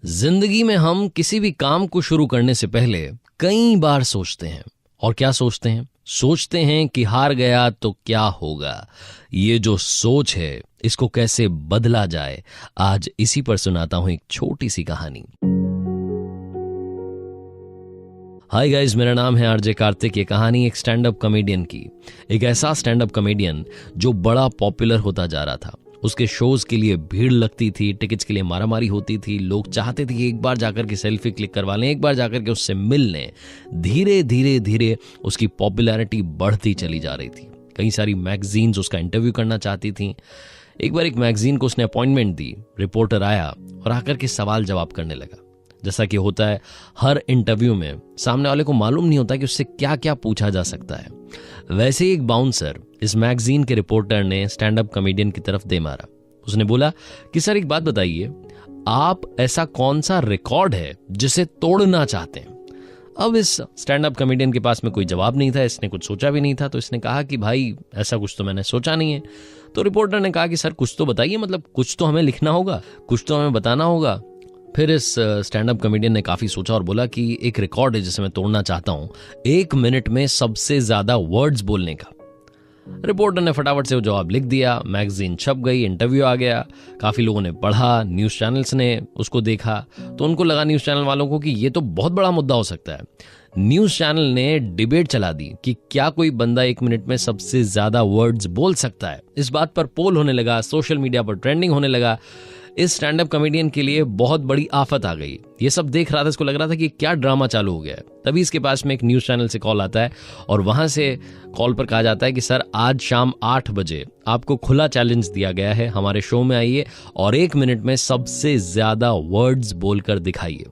जिंदगी में हम किसी भी काम को शुरू करने से पहले कई बार सोचते हैं। और क्या सोचते हैं? सोचते हैं कि हार गया तो क्या होगा। ये जो सोच है इसको कैसे बदला जाए, आज इसी पर सुनाता हूं एक छोटी सी कहानी। हाय गाइस, मेरा नाम है आरजे कार्तिक। ये कहानी एक स्टैंड अप कॉमेडियन की, एक ऐसा स्टैंड अप कॉमेडियन जो बड़ा पॉपुलर होता जा रहा था। उसके शोज के लिए भीड़ लगती थी, टिकट्स के लिए मारामारी होती थी, लोग चाहते थे कि एक बार जाकर के सेल्फी क्लिक करवा लें, एक बार जाकर के उससे मिल लें। धीरे धीरे धीरे उसकी पॉपुलैरिटी बढ़ती चली जा रही थी। कई सारी मैगजीन्स उसका इंटरव्यू करना चाहती थी। एक बार एक मैगजीन को उसने अपॉइंटमेंट दी, रिपोर्टर आया और आकर के सवाल जवाब करने लगा। जैसा कि होता है हर इंटरव्यू में, सामने वाले को मालूम नहीं होता कि उससे क्या क्या पूछा जा सकता है। वैसे ही एक बाउंसर इस मैगजीन के रिपोर्टर ने स्टैंड अप कॉमेडियन की तरफ दे मारा। उसने बोला कि सर एक बात बताइए, आप ऐसा कौन सा रिकॉर्ड है जिसे तोड़ना चाहते हैं? अब इस स्टैंड अप कॉमेडियन के पास में कोई जवाब नहीं था, इसने कुछ सोचा भी नहीं था। तो इसने कहा कि भाई ऐसा कुछ तो मैंने सोचा नहीं है। तो रिपोर्टर ने कहा कि सर कुछ तो बताइए, मतलब कुछ तो हमें लिखना होगा, कुछ तो हमें बताना होगा। फिर इस स्टैंड अप कॉमेडियन ने काफी सोचा और बोला कि एक रिकॉर्ड है जिसे मैं तोड़ना चाहता हूं, 1 मिनट में सबसे ज्यादा वर्ड्स बोलने का। रिपोर्टर ने फटाफट से वो जवाब लिख दिया, मैगजीन छप गई, इंटरव्यू आ गया, काफी लोगों ने पढ़ा, न्यूज चैनल्स ने उसको देखा। तो उनको लगा, न्यूज चैनल वालों को, कि ये तो बहुत बड़ा मुद्दा हो सकता है। न्यूज चैनल ने डिबेट चला दी कि क्या कोई बंदा 1 मिनट में सबसे ज्यादा वर्ड्स बोल सकता है। इस बात पर पोल होने लगा, सोशल मीडिया पर ट्रेंडिंग होने लगा। इस स्टैंड अप कॉमेडियन के लिए बहुत बड़ी आफत आ गई। ये सब देख रहा था, इसको लग रहा था कि क्या ड्रामा चालू हो गया है। तभी इसके पास में एक न्यूज चैनल से कॉल आता है और वहां से कॉल पर कहा जाता है कि सर आज शाम 8 बजे आपको खुला चैलेंज दिया गया है, हमारे शो में आइए और 1 मिनट में सबसे ज्यादा वर्ड्स बोलकर दिखाइए।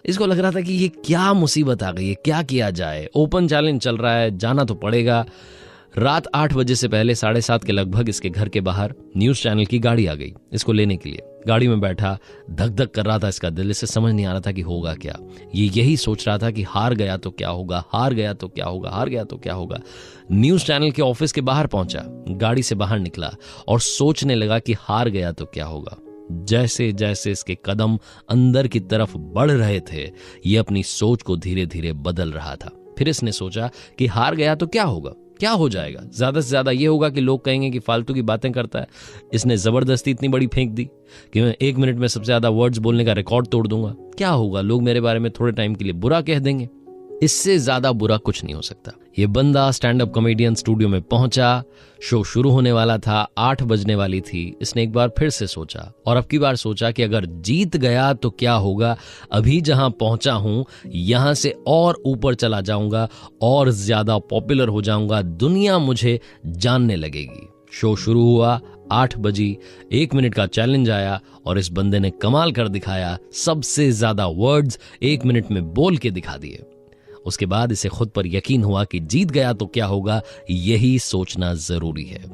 इसको लग रहा था कि ये क्या मुसीबत आ गई है, क्या किया जाए। ओपन चैलेंज चल रहा है, जाना तो पड़ेगा। रात 8 बजे से पहले 7:30 के लगभग इसके घर के बाहर न्यूज चैनल की गाड़ी आ गई इसको लेने के लिए। गाड़ी में बैठा, धक धक कर रहा था इसका दिल, इसे समझ नहीं आ रहा था कि होगा क्या। ये यही सोच रहा था कि हार गया तो क्या होगा, हार गया तो क्या होगा, हार गया तो क्या होगा। न्यूज चैनल के ऑफिस के बाहर पहुंचा, गाड़ी से बाहर निकला और सोचने लगा कि हार गया तो क्या होगा। जैसे जैसे इसके कदम अंदर की तरफ बढ़ रहे थे, ये अपनी सोच को धीरे धीरे बदल रहा था। फिर इसने सोचा कि हार गया तो क्या होगा, क्या हो जाएगा? ज्यादा से ज्यादा ये होगा कि लोग कहेंगे कि फालतू की बातें करता है। इसने जबरदस्ती इतनी बड़ी फेंक दी कि मैं 1 मिनट में सबसे ज्यादा वर्ड्स बोलने का रिकॉर्ड तोड़ दूंगा। क्या होगा, लोग मेरे बारे में थोड़े टाइम के लिए बुरा कह देंगे। इससे ज्यादा बुरा कुछ नहीं हो सकता। ये बंदा स्टैंड अप कॉमेडियन स्टूडियो में पहुंचा, शो शुरू होने वाला था, 8 बजने वाली थी। इसने एक बार फिर से सोचा और अब की बार सोचा कि अगर जीत गया तो क्या होगा। अभी जहां पहुंचा हूं यहां से और ऊपर चला जाऊंगा और ज्यादा पॉपुलर हो जाऊंगा, दुनिया मुझे जानने लगेगी। शो शुरू हुआ, 8 बजी, 1 मिनट का चैलेंज आया और इस बंदे ने कमाल कर दिखाया। सबसे ज्यादा वर्ड्स 1 मिनट में बोल के दिखा दिए। उसके बाद इसे खुद पर यकीन हुआ कि जीत गया तो क्या होगा, यही सोचना जरूरी है।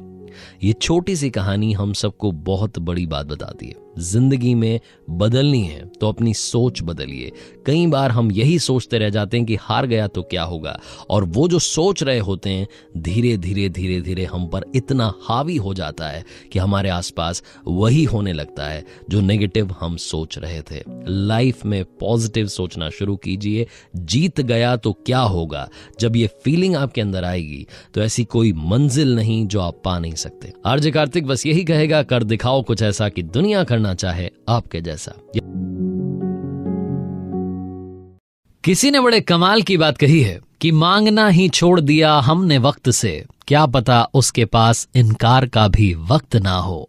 ये छोटी सी कहानी हम सबको बहुत बड़ी बात बताती है। जिंदगी में बदलनी है तो अपनी सोच बदलिए। कई बार हम यही सोचते रह जाते हैं कि हार गया तो क्या होगा, और वो जो सोच रहे होते हैं धीरे धीरे धीरे धीरे हम पर इतना हावी हो जाता है कि हमारे आसपास वही होने लगता है जो नेगेटिव हम सोच रहे थे। लाइफ में पॉजिटिव सोचना शुरू कीजिए। जीत गया तो क्या होगा, जब ये फीलिंग आपके अंदर आएगी तो ऐसी कोई मंजिल नहीं जो आप पा नहीं सकते। आरजे कार्तिक बस यही कहेगा, कर दिखाओ कुछ ऐसा कि दुनिया करना चाहे आपके जैसा। किसी ने बड़े कमाल की बात कही है कि मांगना ही छोड़ दिया हमने वक्त से, क्या पता उसके पास इनकार का भी वक्त ना हो।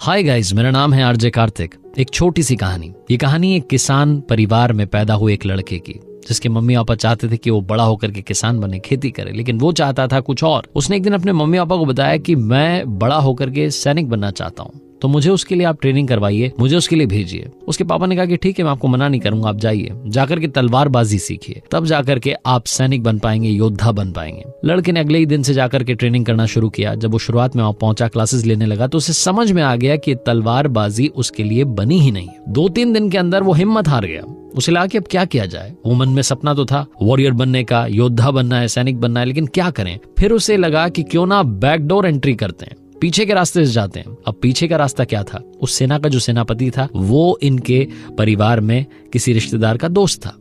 हाय गाइस, मेरा नाम है आरजे कार्तिक। एक छोटी सी कहानी। ये कहानी एक किसान परिवार में पैदा हुए एक लड़के की, जिसके मम्मी पापा चाहते थे कि वो बड़ा होकर के किसान बने, खेती करे, लेकिन वो चाहता था कुछ और। उसने एक दिन अपने मम्मी पापा को बताया कि मैं बड़ा होकर के सैनिक बनना चाहता हूँ, तो मुझे उसके लिए आप ट्रेनिंग करवाइए, मुझे उसके लिए भेजिए। उसके पापा ने कहा कि ठीक है, मैं आपको मना नहीं करूंगा, आप जाइए, जाकर के तलवारबाजी सीखिए, तब जाकर के आप सैनिक बन पाएंगे, योद्धा बन पाएंगे। लड़के ने अगले ही दिन से जाकर के ट्रेनिंग करना शुरू किया। जब वो शुरुआत में वहां पहुंचा, क्लासेस लेने लगा, तो उसे समझ में आ गया कि तलवारबाजी उसके लिए बनी ही नहीं। 2-3 दिन के अंदर वो हिम्मत हार गया। उसे लगा कि अब क्या किया जाए। वो मन में सपना तो था वॉरियर बनने का, योद्धा बनना है, सैनिक बनना है, लेकिन क्या करें। फिर उसे लगा कि क्यों ना बैकडोर एंट्री करते हैं। पीछे के रास्ते से जाते हैं। अब पीछे का रास्ता क्या था? उस सेना का जो सेनापति था वो इनके परिवार में किसी रिश्तेदार का दोस्त था।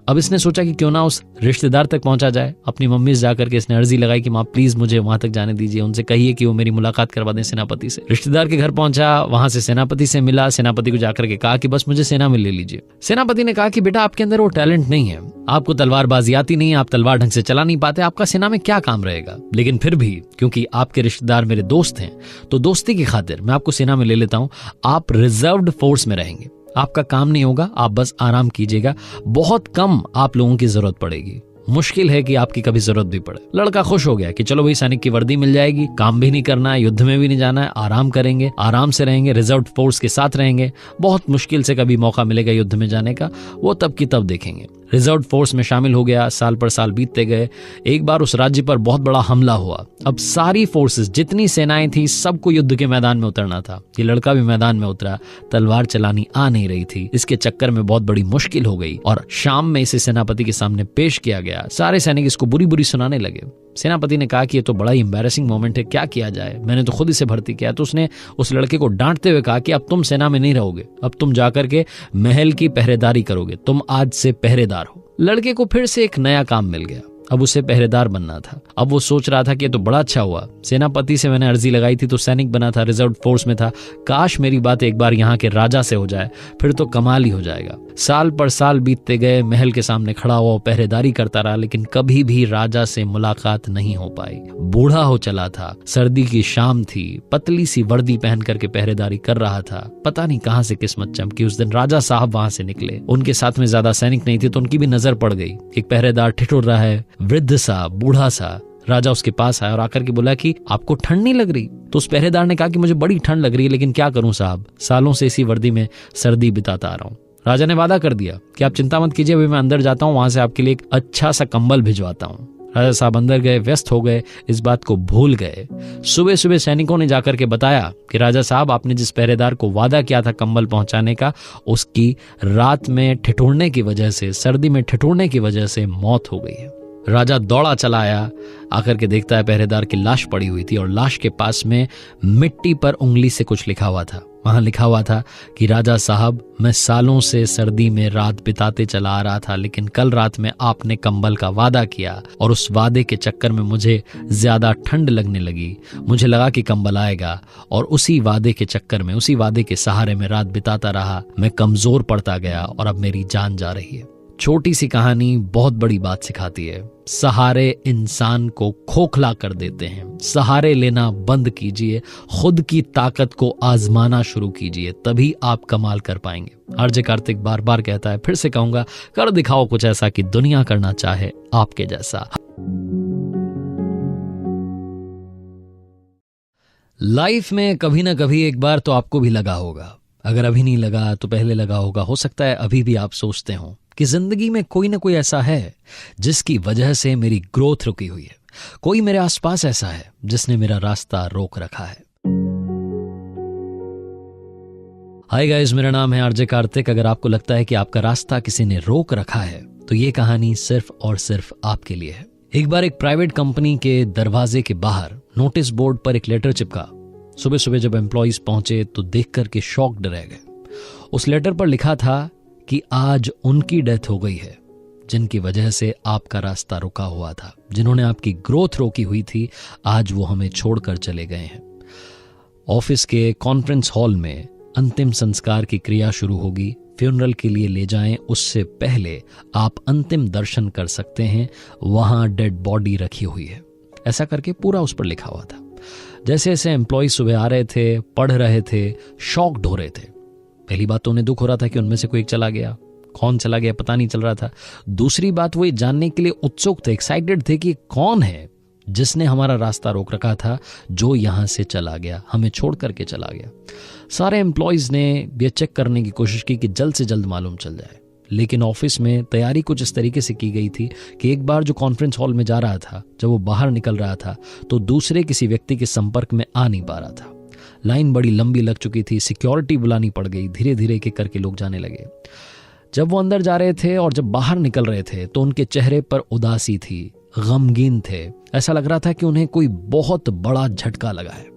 अब इसने सोचा कि क्यों ना उस रिश्तेदार तक पहुंचा जाए। अपनी मम्मी से जाकर के इसने अर्जी लगाई कि माँ प्लीज मुझे वहां तक जाने दीजिए, उनसे कहिए कि वो मेरी मुलाकात करवा दें सेनापति से। रिश्तेदार के घर पहुंचा, वहां से सेनापति से मिला। सेनापति को जाकर के कहा कि बस मुझे सेना में ले लीजिए। सेनापति ने कहा कि बेटा आपके अंदर वो टैलेंट नहीं है, आपको तलवारबाजी आती नहीं, आप तलवार ढंग से चला नहीं पाते, आपका सेना में क्या काम रहेगा। लेकिन फिर भी क्योंकि आपके रिश्तेदार मेरे दोस्त हैं तो दोस्ती की खातिर मैं आपको सेना में ले लेता हूं। आप रिजर्व्ड फोर्स में रहेंगे, आपका काम नहीं होगा, आप बस आराम कीजिएगा, बहुत कम आप लोगों की जरूरत पड़ेगी, मुश्किल है कि आपकी कभी जरूरत भी पड़े। लड़का खुश हो गया कि चलो भाई सैनिक की वर्दी मिल जाएगी, काम भी नहीं करना है, युद्ध में भी नहीं जाना है, आराम करेंगे, आराम से रहेंगे, रिजर्व फोर्स के साथ रहेंगे, बहुत मुश्किल से कभी मौका मिलेगा युद्ध में जाने का, वो तब की तब देखेंगे। रिजर्व फोर्स में शामिल हो गया। साल पर साल बीतते गए। एक बार उस राज्य पर बहुत बड़ा हमला हुआ। अब सारी फोर्सेस, जितनी सेनाएं थी, सबको युद्ध के मैदान में उतरना था। ये लड़का भी मैदान में उतरा, तलवार चलानी आ नहीं रही थी, इसके चक्कर में बहुत बड़ी मुश्किल हो गई और शाम में इसे सेनापति के सामने पेश किया गया। सारे सैनिक इसको बुरी बुरी सुनाने लगे। सेनापति ने कहा कि ये तो बड़ा ही एम्बैरेसिंग मोमेंट है, क्या किया जाए, मैंने तो खुद इसे भर्ती किया। तो उसने उस लड़के को डांटते हुए कहा कि अब तुम सेना में नहीं रहोगे, अब तुम जाकर के महल की पहरेदारी करोगे, तुम आज से पहरेदार हो। लड़के को फिर से एक नया काम मिल गया। अब उसे पहरेदार बनना था। अब वो सोच रहा था कि ये तो बड़ा अच्छा हुआ, सेनापति से मैंने अर्जी लगाई थी तो सैनिक बना था, रिजर्व फोर्स में था, काश मेरी बात एक बार यहाँ के राजा से हो जाए, फिर तो कमाल ही हो जाएगा। साल पर साल बीतते गए, महल के सामने खड़ा हुआ पहरेदारी करता रहा, लेकिन कभी भी राजा से मुलाकात नहीं हो पाई। बूढ़ा हो चला था, सर्दी की शाम थी, पतली सी वर्दी पहन करके पहरेदारी कर रहा था। पता नहीं कहां से किस्मत चमकी, उस दिन राजा साहब वहां से निकले। उनके साथ में ज्यादा सैनिक नहीं थे तो उनकी भी नजर पड़ गई। एक पहरेदार ठिठुर रहा है, वृद्ध सा, बूढ़ा सा। राजा उसके पास आया और आकर के बोला कि आपको ठंड नहीं लग रही? तो उस पहरेदार ने कहा कि मुझे बड़ी ठंड लग रही है, लेकिन क्या करूं साहब, सालों से इसी वर्दी में सर्दी बिताता आ रहा हूं। राजा ने वादा कर दिया कि आप चिंता मत कीजिए, अभी मैं अंदर जाता हूं, वहां से आपके लिए एक अच्छा सा कंबल भिजवाता हूं। राजा साहब अंदर गए, व्यस्त हो गए, इस बात को भूल गए। सुबह सुबह सैनिकों ने जाकर के बताया कि राजा साहब आपने जिस पहरेदार को वादा किया था कंबल पहुंचाने का, उसकी रात में ठिठुरने की वजह से, सर्दी में ठिठुरने की वजह से मौत हो गई है। राजा दौड़ा चला आया, आकर के देखता है पहरेदार की लाश पड़ी हुई थी और लाश के पास में मिट्टी पर उंगली से कुछ लिखा हुआ था। वहां लिखा हुआ था कि राजा साहब, मैं सालों से सर्दी में रात बिताते चला आ रहा था, लेकिन कल रात में आपने कंबल का वादा किया और उस वादे के चक्कर में मुझे ज्यादा ठंड लगने लगी। मुझे लगा कि कंबल आएगा और उसी वादे के चक्कर में, उसी वादे के सहारे में रात बिताता रहा। मैं कमजोर पड़ता गया और अब मेरी जान जा रही है। छोटी सी कहानी बहुत बड़ी बात सिखाती है। सहारे इंसान को खोखला कर देते हैं। सहारे लेना बंद कीजिए, खुद की ताकत को आजमाना शुरू कीजिए, तभी आप कमाल कर पाएंगे। आरजे कार्तिक बार बार कहता है, फिर से कहूंगा, कर दिखाओ कुछ ऐसा कि दुनिया करना चाहे आपके जैसा। लाइफ में कभी ना कभी एक बार तो आपको भी लगा होगा, अगर अभी नहीं लगा तो पहले लगा होगा, हो सकता है अभी भी आप सोचते हो कि जिंदगी में कोई ना कोई ऐसा है जिसकी वजह से मेरी ग्रोथ रुकी हुई है, कोई मेरे आसपास ऐसा है जिसने मेरा रास्ता रोक रखा है। हाय गाइस, मेरा नाम है आरजे कार्तिक। अगर आपको लगता है कि आपका रास्ता किसी ने रोक रखा है तो ये कहानी सिर्फ और सिर्फ आपके लिए है। एक बार एक प्राइवेट कंपनी के दरवाजे के बाहर नोटिस बोर्ड पर एक लेटर चिपका। सुबह सुबह जब एम्प्लॉइज पहुंचे तो देख करके शॉक्ड रह गए। उस लेटर पर लिखा था कि आज उनकी डेथ हो गई है जिनकी वजह से आपका रास्ता रुका हुआ था, जिन्होंने आपकी ग्रोथ रोकी हुई थी, आज वो हमें छोड़कर चले गए हैं। ऑफिस के कॉन्फ्रेंस हॉल में अंतिम संस्कार की क्रिया शुरू होगी। फ्यूनरल के लिए ले जाएं उससे पहले आप अंतिम दर्शन कर सकते हैं, वहां डेड बॉडी रखी हुई है। ऐसा करके पूरा उस पर लिखा हुआ था। जैसे जैसे एम्प्लॉय सुबह आ रहे थे, पढ़ रहे थे, शॉक्ड हो रहे थे। पहली बात तो उन्हें दुख हो रहा था कि उनमें से कोई एक चला गया, कौन चला गया पता नहीं चल रहा था। दूसरी बात, वो ये जानने के लिए उत्सुक थे, एक्साइटेड थे कि कौन है जिसने हमारा रास्ता रोक रखा था, जो यहां से चला गया, हमें छोड़ करके चला गया। सारे एम्प्लॉयज ने ये चेक करने की कोशिश की कि जल्द से जल्द मालूम चल जाए, लेकिन ऑफिस में तैयारी कुछ इस तरीके से की गई थी कि एक बार जो कॉन्फ्रेंस हॉल में जा रहा था, जब वो बाहर निकल रहा था तो दूसरे किसी व्यक्ति के संपर्क में आ नहीं पा रहा था। लाइन बड़ी लंबी लग चुकी थी, सिक्योरिटी बुलानी पड़ गई, धीरे धीरे एक एक करके लोग जाने लगे। जब वो अंदर जा रहे थे और जब बाहर निकल रहे थे तो उनके चेहरे पर उदासी थी, गमगीन थे। ऐसा लग रहा था कि उन्हें कोई बहुत बड़ा झटका लगा है।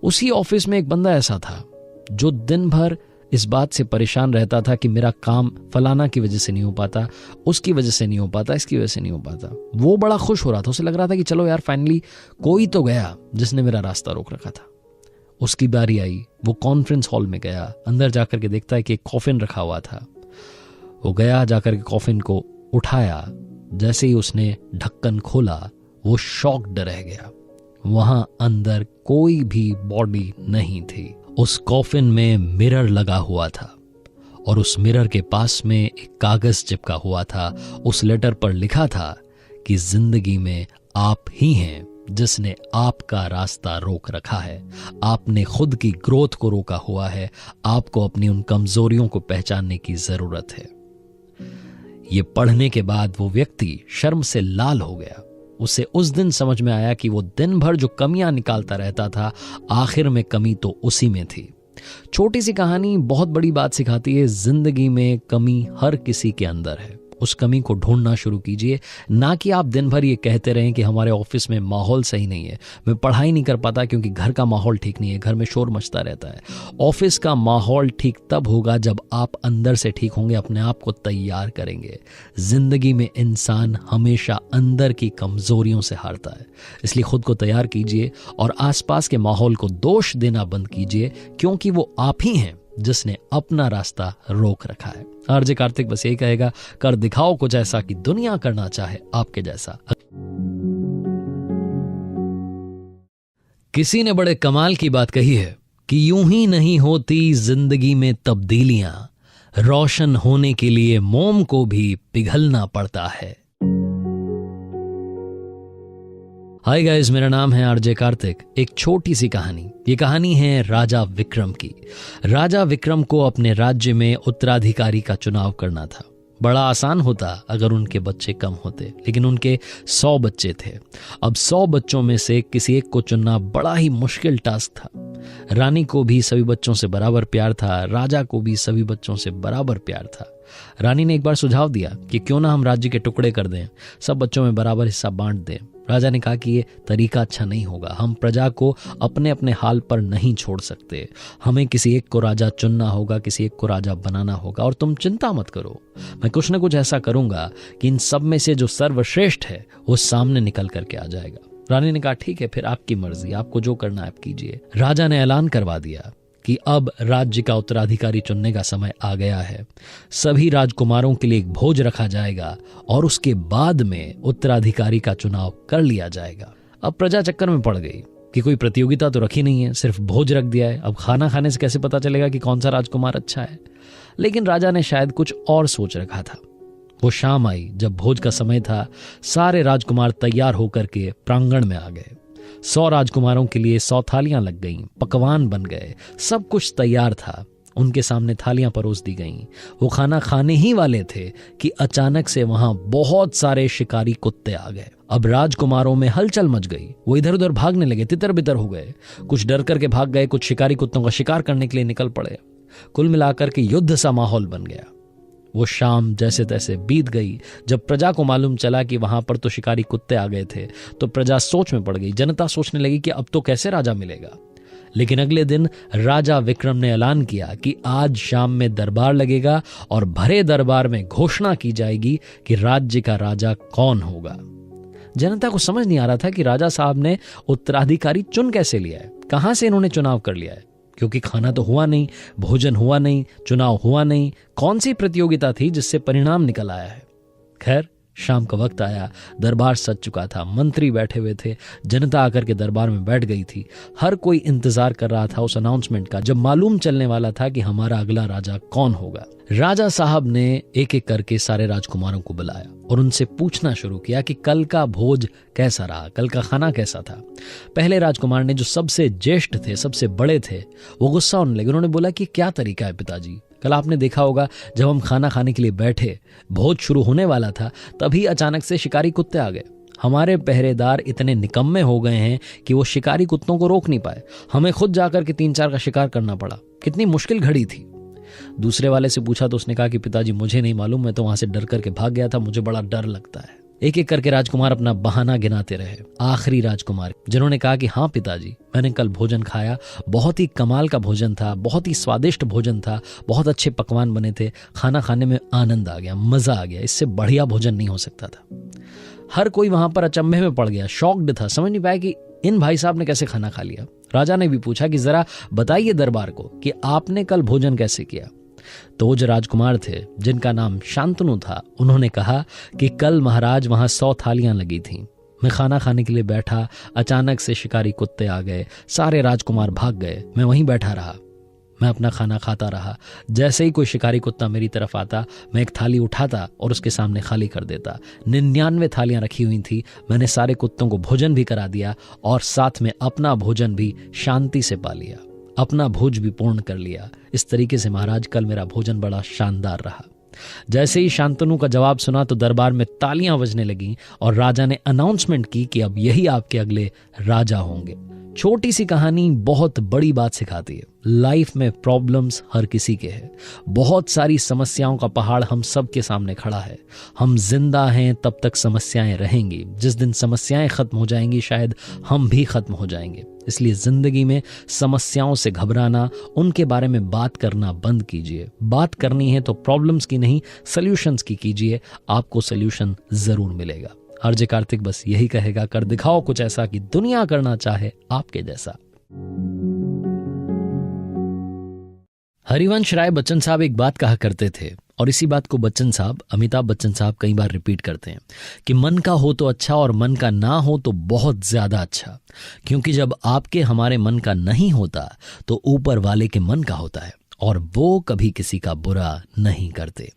उसी ऑफिस में एक बंदा ऐसा था जो दिन भर इस बात से परेशान रहता था कि मेरा काम फलाना की वजह से नहीं हो पाता, उसकी वजह से नहीं हो पाता, इसकी वजह से नहीं हो पाता। वो बड़ा खुश हो रहा था, उसे लग रहा था कि चलो यार फाइनली कोई तो गया जिसने मेरा रास्ता रोक रखा था। उसकी बारी आई, वो कॉन्फ्रेंस हॉल में गया, अंदर जाकर के देखता है कि एक कॉफिन रखा हुआ था। वो गया, जाकर के कॉफिन को उठाया, जैसे ही उसने ढक्कन खोला वो शॉक्ड रह गया। वहां अंदर कोई भी बॉडी नहीं थी। उस कॉफिन में मिरर लगा हुआ था और उस मिरर के पास में एक कागज चिपका हुआ था। उस लेटर पर लिखा था कि जिंदगी में आप ही हैं जिसने आपका रास्ता रोक रखा है। आपने खुद की ग्रोथ को रोका हुआ है। आपको अपनी उन कमजोरियों को पहचानने की जरूरत है। ये पढ़ने के बाद वो व्यक्ति शर्म से लाल हो गया। उसे उस दिन समझ में आया कि वो दिन भर जो कमियां निकालता रहता था, आखिर में कमी तो उसी में थी। छोटी सी कहानी बहुत बड़ी बात सिखाती है। जिंदगी में कमी हर किसी के अंदर है। उस कमी को ढूंढना शुरू कीजिए, ना कि आप दिन भर ये कहते रहें कि हमारे ऑफिस में माहौल सही नहीं है, मैं पढ़ाई नहीं कर पाता क्योंकि घर का माहौल ठीक नहीं है, घर में शोर मचता रहता है। ऑफिस का माहौल ठीक तब होगा जब आप अंदर से ठीक होंगे, अपने आप को तैयार करेंगे। जिंदगी में इंसान हमेशा अंदर की कमजोरियों से हारता है, इसलिए खुद को तैयार कीजिए और आसपास के माहौल को दोष देना बंद कीजिए, क्योंकि वो आप ही हैं जिसने अपना रास्ता रोक रखा है। आरजे कार्तिक बस यही कहेगा, कर दिखाओ कुछ ऐसा कि दुनिया करना चाहे आपके जैसा। किसी ने बड़े कमाल की बात कही है कि यूं ही नहीं होती जिंदगी में तब्दीलियां, रोशन होने के लिए मोम को भी पिघलना पड़ता है। हाय गाइस, मेरा नाम है आरजे कार्तिक। एक छोटी सी कहानी। ये कहानी है राजा विक्रम की। राजा विक्रम को अपने राज्य में उत्तराधिकारी का चुनाव करना था। बड़ा आसान होता अगर उनके बच्चे कम होते, लेकिन उनके 100 बच्चे थे। अब 100 बच्चों में से किसी एक को चुनना बड़ा ही मुश्किल टास्क था। रानी को भी सभी बच्चों से बराबर प्यार था, राजा को भी सभी बच्चों से बराबर प्यार था। रानी ने एक बार सुझाव दिया कि क्यों ना हम राज्य के टुकड़े कर दें, सब बच्चों में बराबर हिस्सा बांट दें। राजा ने कहा कि ये तरीका अच्छा नहीं होगा, हम प्रजा को अपने अपने हाल पर नहीं छोड़ सकते, हमें किसी एक को राजा चुनना होगा, किसी एक को राजा बनाना होगा। और तुम चिंता मत करो, मैं कुछ न कुछ ऐसा करूंगा कि इन सब में से जो सर्वश्रेष्ठ है वो सामने निकल करके आ जाएगा। रानी ने कहा ठीक है, फिर आपकी मर्जी, आपको जो करना है आप कीजिए। राजा ने ऐलान करवा दिया कि अब राज्य का उत्तराधिकारी चुनने का समय आ गया है। सभी राजकुमारों के लिए एक भोज रखा जाएगा और उसके बाद में उत्तराधिकारी का चुनाव कर लिया जाएगा। अब प्रजा चक्कर में पड़ गई कि कोई प्रतियोगिता तो रखी नहीं है, सिर्फ भोज रख दिया है। अब खाना खाने से कैसे पता चलेगा कि कौन सा राजकुमार अच्छा है? लेकिन राजा ने शायद कुछ और सोच रखा था। वो शाम आई, जब भोज का समय था। सारे राजकुमार तैयार होकर के प्रांगण में आ गए। 100 राजकुमारों के लिए 100 थालियां लग गईं, पकवान बन गए, सब कुछ तैयार था। उनके सामने थालियां परोस दी गईं। वो खाना खाने ही वाले थे कि अचानक से वहां बहुत सारे शिकारी कुत्ते आ गए। अब राजकुमारों में हलचल मच गई। वो इधर उधर भागने लगे, तितर बितर हो गए। कुछ डर करके भाग गए, कुछ शिकारी कुत्तों का शिकार करने के लिए निकल पड़े। कुल मिलाकर के युद्ध सा माहौल बन गया। वो शाम जैसे तैसे बीत गई। जब प्रजा को मालूम चला कि वहां पर तो शिकारी कुत्ते आ गए थे, तो प्रजा सोच में पड़ गई। जनता सोचने लगी कि अब तो कैसे राजा मिलेगा। लेकिन अगले दिन राजा विक्रम ने ऐलान किया कि आज शाम में दरबार लगेगा और भरे दरबार में घोषणा की जाएगी कि राज्य का राजा कौन होगा। जनता को समझ नहीं आ रहा था कि राजा साहब ने उत्तराधिकारी चुन कैसे लिया है, कहां से इन्होंने चुनाव कर लिया है, क्योंकि खाना तो हुआ नहीं, भोजन हुआ नहीं, चुनाव हुआ नहीं। कौन सी प्रतियोगिता थी जिससे परिणाम निकल आया है? खैर, शाम का वक्त आया, दरबार सज चुका था, मंत्री बैठे हुए थे, जनता आकर के दरबार में बैठ गई थी। हर कोई इंतजार कर रहा था उस अनाउंसमेंट का, जब मालूम चलने वाला था कि हमारा अगला राजा कौन होगा। राजा साहब ने एक एक करके सारे राजकुमारों को बुलाया और उनसे पूछना शुरू किया कि कल का भोज कैसा रहा, कल का खाना कैसा था। पहले राजकुमार ने, जो सबसे ज्येष्ठ थे, सबसे बड़े थे, वो गुस्सा होने लगे। उन्होंने बोला कि क्या तरीका है पिताजी, कल आपने देखा होगा जब हम खाना खाने के लिए बैठे, भोज शुरू होने वाला था, तभी अचानक से शिकारी कुत्ते आ गए। हमारे पहरेदार इतने निकम्मे हो गए हैं कि वो शिकारी कुत्तों को रोक नहीं पाए। हमें खुद जाकर के 3-4 का शिकार करना पड़ा। कितनी मुश्किल घड़ी थी। दूसरे वाले से पूछा तो उसने कहा कि पिताजी मुझे नहीं मालूम, मैं तो वहां से डर करके भाग गया था, मुझे बड़ा डर लगता है। एक एक करके राजकुमार अपना बहाना गिनाते रहे। आखिरी राजकुमार जिन्होंने कहा कि हाँ पिताजी, मैंने कल भोजन खाया, बहुत ही कमाल का भोजन था, बहुत ही स्वादिष्ट भोजन था, बहुत अच्छे पकवान बने थे, खाना खाने में आनंद आ गया, मजा आ गया, इससे बढ़िया भोजन नहीं हो सकता था। हर कोई वहां पर अचंभे में पड़ गया, शॉक्ड था, समझ नहीं पाया कि इन भाई साहब ने कैसे खाना खा लिया। राजा ने भी पूछा कि जरा बताइए दरबार को कि आपने कल भोजन कैसे किया। तो वो जो राजकुमार थे जिनका नाम शांतनु था, उन्होंने कहा कि कल महाराज वहां 100 थालियां लगी थीं। मैं खाना खाने के लिए बैठा, अचानक से शिकारी कुत्ते आ गए, सारे राजकुमार भाग गए, मैं वहीं बैठा रहा, मैं अपना खाना खाता रहा। जैसे ही कोई शिकारी कुत्ता मेरी तरफ आता, मैं एक थाली उठाता और उसके सामने खाली कर देता। 99 थालियां रखी हुई थी, मैंने सारे कुत्तों को भोजन भी करा दिया और साथ में अपना भोजन भी शांति से पा लिया, अपना भोज भी पूर्ण कर लिया। इस तरीके से महाराज कल मेरा भोजन बड़ा शानदार रहा। जैसे ही शांतनु का जवाब सुना तो दरबार में तालियां बजने लगीं और राजा ने अनाउंसमेंट की कि अब यही आपके अगले राजा होंगे। छोटी सी कहानी बहुत बड़ी बात सिखाती है। लाइफ में प्रॉब्लम्स हर किसी के हैं, बहुत सारी समस्याओं का पहाड़ हम सब के सामने खड़ा है। हम जिंदा हैं तब तक समस्याएं रहेंगी, जिस दिन समस्याएं खत्म हो जाएंगी शायद हम भी खत्म हो जाएंगे। इसलिए जिंदगी में समस्याओं से घबराना, उनके बारे में बात करना बंद कीजिए। बात करनी है तो प्रॉब्लम्स की नहीं, सॉल्यूशंस की कीजिए, आपको सॉल्यूशन जरूर मिलेगा। आरजे कार्तिक बस यही कहेगा, कर दिखाओ कुछ ऐसा कि दुनिया करना चाहे आपके जैसा। हरिवंश राय बच्चन साहब एक बात कहा करते थे और इसी बात को बच्चन साहब, अमिताभ बच्चन साहब कई बार रिपीट करते हैं कि मन का हो तो अच्छा और मन का ना हो तो बहुत ज्यादा अच्छा, क्योंकि जब आपके हमारे मन का नहीं होता तो ऊपर वाले के मन का होता है और वो कभी किसी का बुरा नहीं करते।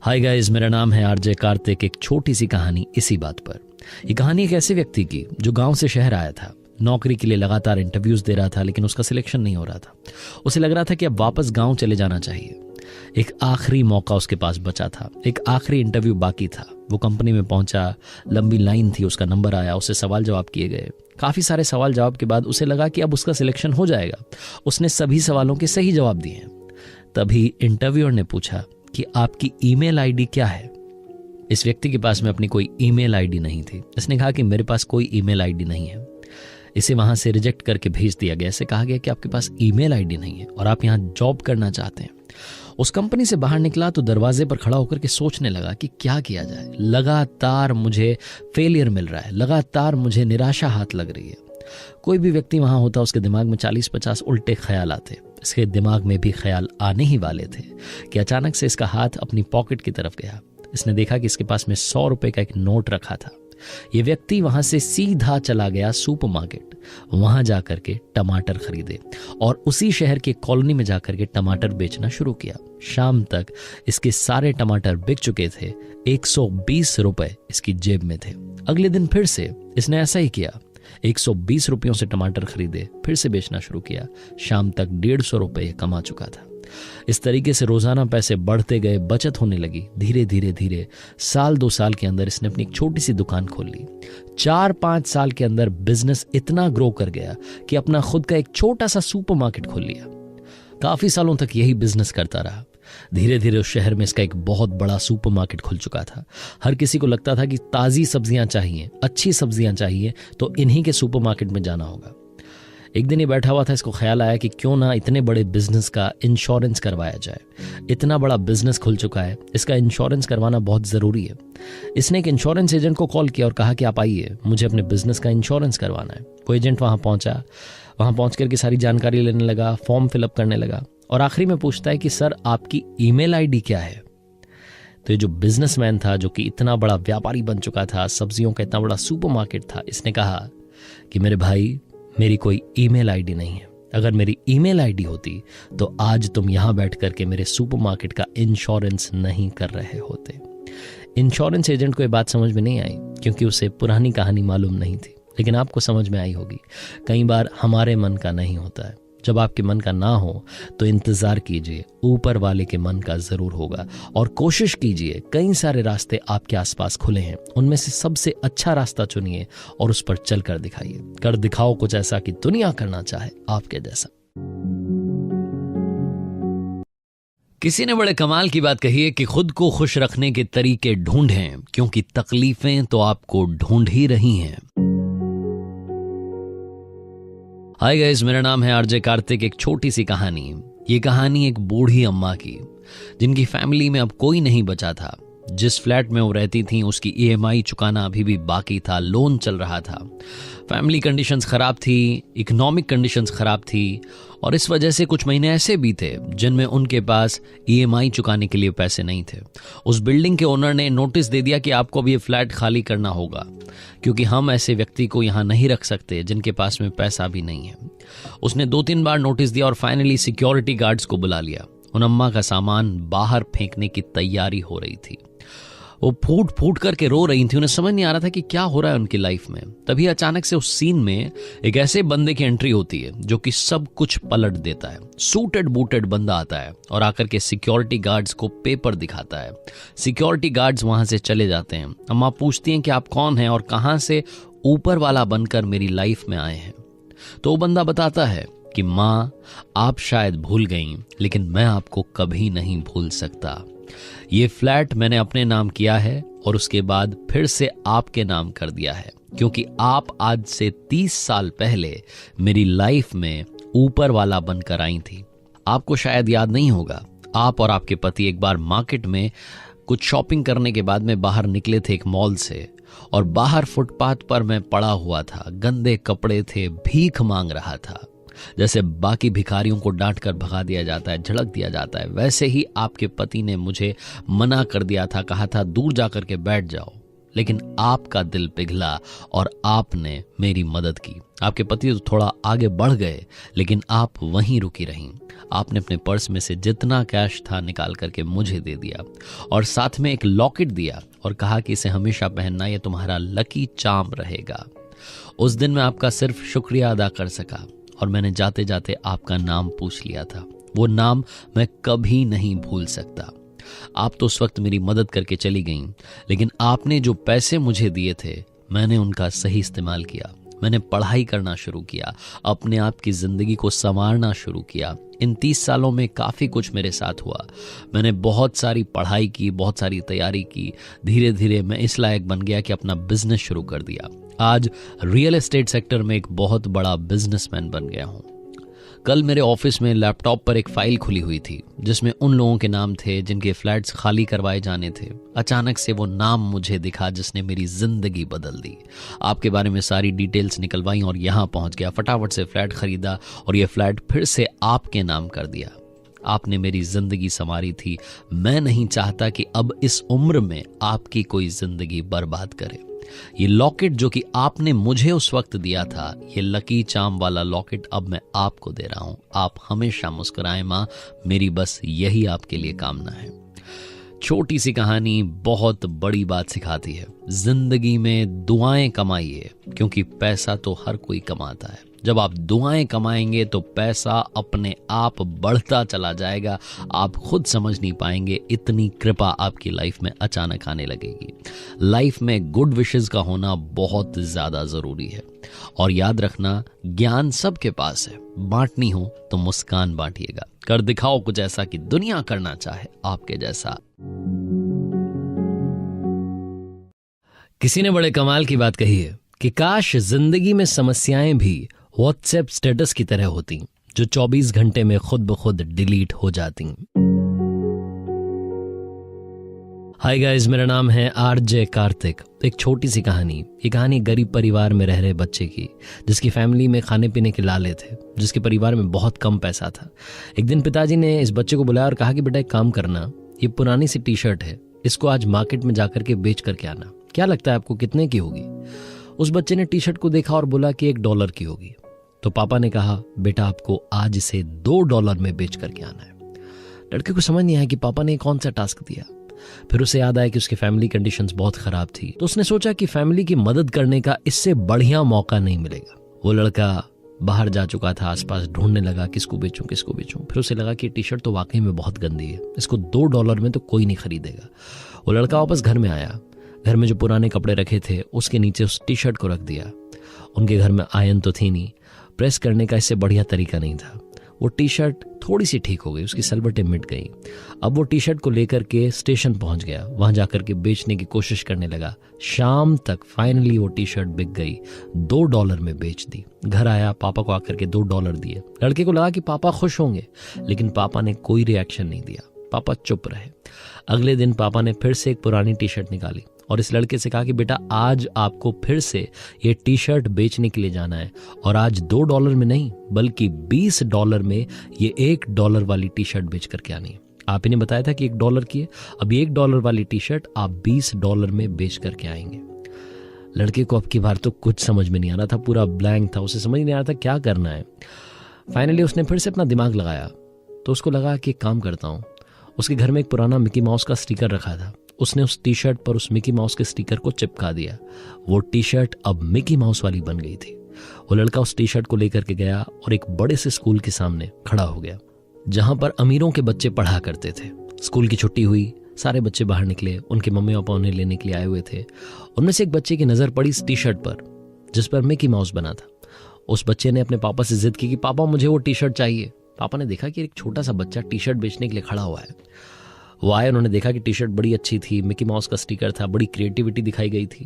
हाय गाइस, मेरा नाम है आरजे कार्तिक। एक छोटी सी कहानी इसी बात पर। ये कहानी एक ऐसे व्यक्ति की जो गांव से शहर आया था, नौकरी के लिए लगातार इंटरव्यूज दे रहा था, लेकिन उसका सिलेक्शन नहीं हो रहा था। उसे लग रहा था कि अब वापस गांव चले जाना चाहिए। एक आखिरी मौका उसके पास बचा था, एक आखिरी इंटरव्यू बाकी था। वो कंपनी में पहुंचा, लंबी लाइन थी, उसका नंबर आया, उससे सवाल जवाब किए गए। काफी सारे सवाल जवाब के बाद उसे लगा कि अब उसका सिलेक्शन हो जाएगा। उसने सभी सवालों के सही जवाब दिए। तभी इंटरव्यूअर ने पूछा कि आपकी ईमेल आईडी क्या है। इस व्यक्ति के पास में अपनी कोई ईमेल आईडी नहीं थी। इसने कहा कि मेरे पास कोई ईमेल आईडी नहीं है। इसे वहां से रिजेक्ट करके भेज दिया गया। इसे कहा गया कि आपके पास ईमेल आईडी नहीं है और आप यहां जॉब करना चाहते हैं। उस कंपनी से बाहर निकला तो दरवाजे पर खड़ा होकर के सोचने लगा कि क्या किया जाए। लगातार मुझे फेलियर मिल रहा है, लगातार मुझे निराशा हाथ लग रही है। कोई भी व्यक्ति वहां होता, उसके दिमाग में 40-50 उल्टे ख्याल आते। इसके दिमाग में भी ख्याल आने ही वाले थे कि अचानक से इसका हाथ अपनी पॉकेट की तरफ गया। इसने देखा कि इसके पास में 100 रुपए का एक नोट रखा था। ये व्यक्ति वहां से सीधा चला गया सुपरमार्केट। वहां जाकर के टमाटर खरीदे और उसी शहर के कॉलोनी में जाकर के टमाटर बेचना शुरू किया। शाम तक इसके सारे टमाटर बिक चुके थे। 120 रुपए इसकी जेब में थे। अगले दिन फिर से इसने ऐसा ही किया। 120 रुपयों से टमाटर खरीदे, फिर से बेचना शुरू किया। शाम तक 150 रुपए कमा चुका था। इस तरीके से रोजाना पैसे बढ़ते गए, बचत होने लगी। धीरे धीरे धीरे साल 2 साल के अंदर इसने अपनी एक छोटी सी दुकान खोल ली। 4-5 साल के अंदर बिजनेस इतना ग्रो कर गया कि अपना खुद का एक छोटा सा सुपरमार्केट खोल लिया। काफी सालों तक यही बिजनेस करता रहा। धीरे धीरे उस शहर में इसका एक बहुत बड़ा सुपरमार्केट खुल चुका था। हर किसी को लगता था कि ताजी सब्जियां चाहिए, अच्छी सब्जियां चाहिए तो इन्हीं के सुपरमार्केट में जाना होगा। एक दिन ये बैठा हुआ था, इसको ख्याल आया कि क्यों ना इतने बड़े बिजनेस का इंश्योरेंस करवाया जाए। इतना बड़ा बिजनेस खुल चुका है, इसका इंश्योरेंस करवाना बहुत ज़रूरी है। इसने एक इंश्योरेंस एजेंट को कॉल किया और कहा कि आप आइए, मुझे अपने बिजनेस का इंश्योरेंस करवाना है। वो एजेंट वहाँ पहुँचा। वहाँ पहुँच करके सारी जानकारी लेने लगा, फॉर्म फिलअप करने लगा और आखिरी में पूछता है कि सर आपकी ईमेल आईडी क्या है। तो ये जो बिजनेसमैन था, जो कि इतना बड़ा व्यापारी बन चुका था, सब्जियों का इतना बड़ा सुपरमार्केट था, इसने कहा कि मेरे भाई मेरी कोई ईमेल आईडी नहीं है। अगर मेरी ईमेल आईडी होती तो आज तुम यहां बैठ करके मेरे सुपरमार्केट का इंश्योरेंस नहीं कर रहे होते। इंश्योरेंस एजेंट को ये बात समझ में नहीं आई क्योंकि उसे पुरानी कहानी मालूम नहीं थी, लेकिन आपको समझ में आई होगी। कई बार हमारे मन का नहीं होता है। जब आपके मन का ना हो तो इंतजार कीजिए, ऊपर वाले के मन का जरूर होगा। और कोशिश कीजिए, कई सारे रास्ते आपके आसपास खुले हैं, उनमें से सबसे अच्छा रास्ता चुनिए और उस पर चल कर दिखाइए। कर दिखाओ कुछ ऐसा कि दुनिया करना चाहे आपके जैसा। किसी ने बड़े कमाल की बात कही है कि खुद को खुश रखने के तरीके ढूंढें, क्योंकि तकलीफें तो आपको ढूंढ ही रही हैं। हाय गाइस, मेरा नाम है आरजे कार्तिक। एक छोटी सी कहानी। ये कहानी एक बूढ़ी अम्मा की, जिनकी फैमिली में अब कोई नहीं बचा था। जिस फ्लैट में वो रहती थी उसकी ईएमआई चुकाना अभी भी बाकी था, लोन चल रहा था। फैमिली कंडीशंस खराब थी, इकोनॉमिक कंडीशंस खराब थी, और इस वजह से कुछ महीने ऐसे भी थे जिनमें उनके पास ईएमआई चुकाने के लिए पैसे नहीं थे। उस बिल्डिंग के ओनर ने नोटिस दे दिया कि आपको अब ये फ्लैट खाली करना होगा, क्योंकि हम ऐसे व्यक्ति को यहाँ नहीं रख सकते जिनके पास में पैसा भी नहीं है। उसने 2-3 बार नोटिस दिया और फाइनली सिक्योरिटी गार्ड्स को बुला लिया। उन अम्मा का सामान बाहर फेंकने की तैयारी हो रही थी। वो फूट फूट करके रो रही थी। उन्हें समझ नहीं आ रहा था कि क्या हो रहा है उनकी लाइफ में। तभी अचानक से उस सीन में एक ऐसे बंदे की एंट्री होती है जो कि सब कुछ पलट देता है। सूटेड बूटेड बंदा आता है और आकर के सिक्योरिटी गार्ड्स को पेपर दिखाता है। सिक्योरिटी गार्ड्स वहां से चले जाते हैं। अम्मा पूछती हैं कि आप कौन हैं और कहां से ऊपर वाला बनकर मेरी लाइफ में आए हैं। तो वो बंदा बताता है कि माँ, आप शायद भूल गई, लेकिन मैं आपको कभी नहीं भूल सकता। ये फ्लैट मैंने अपने नाम किया है और उसके बाद फिर से आपके नाम कर दिया है, क्योंकि आप आज से 30 साल पहले मेरी लाइफ में ऊपर वाला बनकर आई थी। आपको शायद याद नहीं होगा, आप और आपके पति एक बार मार्केट में कुछ शॉपिंग करने के बाद में बाहर निकले थे एक मॉल से, और बाहर फुटपाथ पर मैं पड़ा हुआ था। गंदे कपड़े थे, भीख मांग रहा था। जैसे बाकी भिखारियों को डांट कर भगा दिया जाता है, झड़क दिया जाता है, वैसे ही आपके पति ने मुझे मना कर दिया था, कहा था दूर जाकर के बैठ जाओ। लेकिन आपका दिल पिघला और आपने मेरी मदद की। आपके पति तो थोड़ा आगे बढ़ गए, लेकिन आप वहीं रुकी रहीं। आपने अपने पर्स में से जितना कैश था निकाल करके मुझे दे दिया, और साथ में एक लॉकेट दिया और कहा कि इसे हमेशा पहनना, ये तुम्हारा लकी चार्म रहेगा। उस दिन मैं आपका सिर्फ शुक्रिया अदा कर सका, और मैंने जाते जाते आपका नाम पूछ लिया था। वो नाम मैं कभी नहीं भूल सकता। आप तो उस वक्त मेरी मदद करके चली गईं, लेकिन आपने जो पैसे मुझे दिए थे मैंने उनका सही इस्तेमाल किया। मैंने पढ़ाई करना शुरू किया, अपने आप की जिंदगी को संवारना शुरू किया। इन 30 सालों में काफ़ी कुछ मेरे साथ हुआ। मैंने बहुत सारी पढ़ाई की, बहुत सारी तैयारी की। धीरे धीरे मैं इस लायक बन गया कि अपना बिजनेस शुरू कर दिया। आज रियल एस्टेट सेक्टर में एक बहुत बड़ा बिजनेसमैन बन गया हूँ। कल मेरे ऑफिस में लैपटॉप पर एक फाइल खुली हुई थी जिसमें उन लोगों के नाम थे जिनके फ्लैट्स खाली करवाए जाने थे। अचानक से वो नाम मुझे दिखा जिसने मेरी जिंदगी बदल दी। आपके बारे में सारी डिटेल्स निकलवाई और यहाँ पहुँच गया। फटाफट से फ्लैट खरीदा और ये फ्लैट फिर से आपके नाम कर दिया। आपने मेरी जिंदगी संवारी थी। मैं नहीं चाहता कि अब इस उम्र में आपकी कोई जिंदगी बर्बाद करे। ये लॉकेट जो कि आपने मुझे उस वक्त दिया था, ये लकी चार्म वाला लॉकेट अब मैं आपको दे रहा हूं। आप हमेशा मुस्कुराएं मां, मेरी बस यही आपके लिए कामना है। छोटी सी कहानी बहुत बड़ी बात सिखाती है। जिंदगी में दुआएं कमाइए, क्योंकि पैसा तो हर कोई कमाता है। जब आप दुआएं कमाएंगे तो पैसा अपने आप बढ़ता चला जाएगा। आप खुद समझ नहीं पाएंगे, इतनी कृपा आपकी लाइफ में अचानक आने लगेगी। लाइफ में गुड विशेस का होना बहुत ज्यादा जरूरी है। और याद रखना, ज्ञान सबके पास है, बांटनी हो तो मुस्कान बांटिएगा। कर दिखाओ कुछ ऐसा कि दुनिया करना चाहे आपके जैसा। किसी ने बड़े कमाल की बात कही है कि काश जिंदगी में समस्याएं भी व्हाट्सएप स्टेटस की तरह होती, जो 24 घंटे में खुद ब खुद डिलीट हो जाती। हाय गाइस, मेरा नाम है आरजे कार्तिक। एक छोटी सी कहानी। ये कहानी गरीब परिवार में रह रहे बच्चे की, जिसकी फैमिली में खाने पीने के लाले थे, जिसके परिवार में बहुत कम पैसा था। एक दिन पिताजी ने इस बच्चे को बुलाया और कहा कि बेटा एक काम करना, ये पुरानी सी टी शर्ट है, इसको आज मार्केट में जाकर के बेच करके आना। क्या लगता है आपको कितने की होगी? उस बच्चे ने टी शर्ट को देखा और बोला कि $1 की होगी। तो पापा ने कहा बेटा आपको आज इसे $2 में बेच करके आना है। लड़के को समझ नहीं आया कि पापा ने कौन सा टास्क दिया। फिर उसे याद आया कि उसकी फैमिली कंडीशंस बहुत खराब थी। तो उसने सोचा कि फैमिली की मदद करने का इससे बढ़िया मौका नहीं मिलेगा। वो लड़का बाहर जा चुका था, आसपास ढूंढने लगा किसको बेचूं किसको बेचूं। फिर उसे लगा कि टी शर्ट तो वाकई में बहुत गंदी है, इसको $2 में तो कोई नहीं खरीदेगा। वो लड़का वापस घर में आया। घर में जो पुराने कपड़े रखे थे उसके नीचे उस टी शर्ट को रख दिया। उनके घर में आयरन तो थी नहीं, प्रेस करने का इससे बढ़िया तरीका नहीं था। वो टी शर्ट थोड़ी सी ठीक हो गई, उसकी सलवटें मिट गई। अब वो टी शर्ट को लेकर के स्टेशन पहुंच गया, वहां जाकर के बेचने की कोशिश करने लगा। शाम तक फाइनली वो टी शर्ट बिक गई, $2 में बेच दी। घर आया, पापा को आकर के $2 दिए। लड़के को लगा कि पापा खुश होंगे, लेकिन पापा ने कोई रिएक्शन नहीं दिया, पापा चुप रहे। अगले दिन पापा ने फिर से एक पुरानी टी शर्ट निकाली और इस लड़के से कहा कि बेटा आज आपको फिर से ये टी शर्ट बेचने के लिए जाना है, और आज $2 में नहीं बल्कि $20 में ये $1 वाली टी शर्ट बेच करके आनी है। आप ही ने बताया था कि $1 की है, अब $1 वाली टी शर्ट आप $20 में बेच करके आएंगे। लड़के को अब की बार तो कुछ समझ में नहीं आ रहा था, पूरा ब्लैंक था, उसे समझ नहीं आ रहा था क्या करना है। फाइनली उसने फिर से अपना दिमाग लगाया, तो उसको लगा कि एक काम करता हूँ। उसके घर में एक पुराना मिकी माउस का स्टिकर रखा था, उसने उस टी शर्ट पर उस मिकी माउस के स्टिकर को चिपका दिया। वो टी शर्ट अब मिकी माउस वाली बन गई थी। वो लड़का उस टी शर्ट को लेकर के गया और एक बड़े से स्कूल के सामने खड़ा हो गया, जहां पर अमीरों के बच्चे पढ़ा करते थे। स्कूल की छुट्टी हुई, सारे बच्चे बाहर निकले, उनके मम्मी पापा उन्हें लेने के लिए आए हुए थे। उनमें से एक बच्चे की नजर पड़ी इस टी शर्ट पर जिस पर मिकी माउस बना था। उस बच्चे ने अपने पापा से जिद की कि पापा मुझे वो टी शर्ट चाहिए। पापा ने देखा कि एक छोटा सा बच्चा टी शर्ट बेचने के लिए खड़ा हुआ है। वो आए, उन्होंने देखा कि टी शर्ट बड़ी अच्छी थी, मिकी माउस का स्टिकर था, बड़ी क्रिएटिविटी दिखाई गई थी,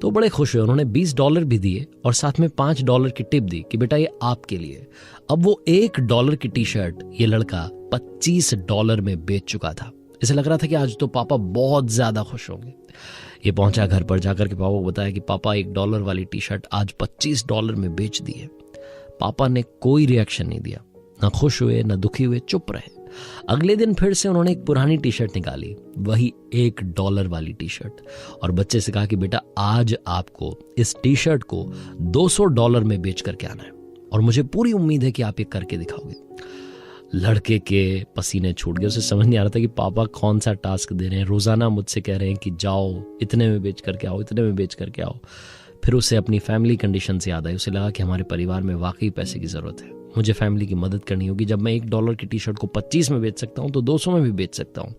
तो बड़े खुश हुए। उन्होंने $20 भी दिए और साथ में $5 की टिप दी कि बेटा ये आपके लिए। अब वो $1 की टी शर्ट ये लड़का $25 में बेच चुका था। इसे लग रहा था कि आज तो पापा बहुत ज्यादा खुश होंगे। ये पहुंचा घर पर, जाकर के पापा को बताया कि पापा $1 वाली टी शर्ट आज $25 में बेच दी है। पापा ने कोई रिएक्शन नहीं दिया, ना खुश हुए ना दुखी हुए, चुप रहे। अगले दिन फिर से उन्होंने एक पुरानी टी शर्ट निकाली, वही $1 वाली टी शर्ट, और बच्चे से कहा कि बेटा आज आपको इस टी शर्ट को $200 में बेच करके आना है, और मुझे पूरी उम्मीद है कि आप ये करके दिखाओगे। लड़के के पसीने छूट गए, उसे समझ नहीं आ रहा था कि पापा कौन सा टास्क दे रहे हैं। रोजाना मुझसे कह रहे हैं कि जाओ इतने में बेच करके आओ, इतने में बेच करके आओ। फिर उसे अपनी फैमिली कंडीशन से याद आई। उसे लगा कि हमारे परिवार में वाकई पैसे की जरूरत है, मुझे फैमिली की मदद करनी होगी। जब मैं $1 की टी शर्ट को 25 में बेच सकता हूं तो 200 में भी बेच सकता हूं।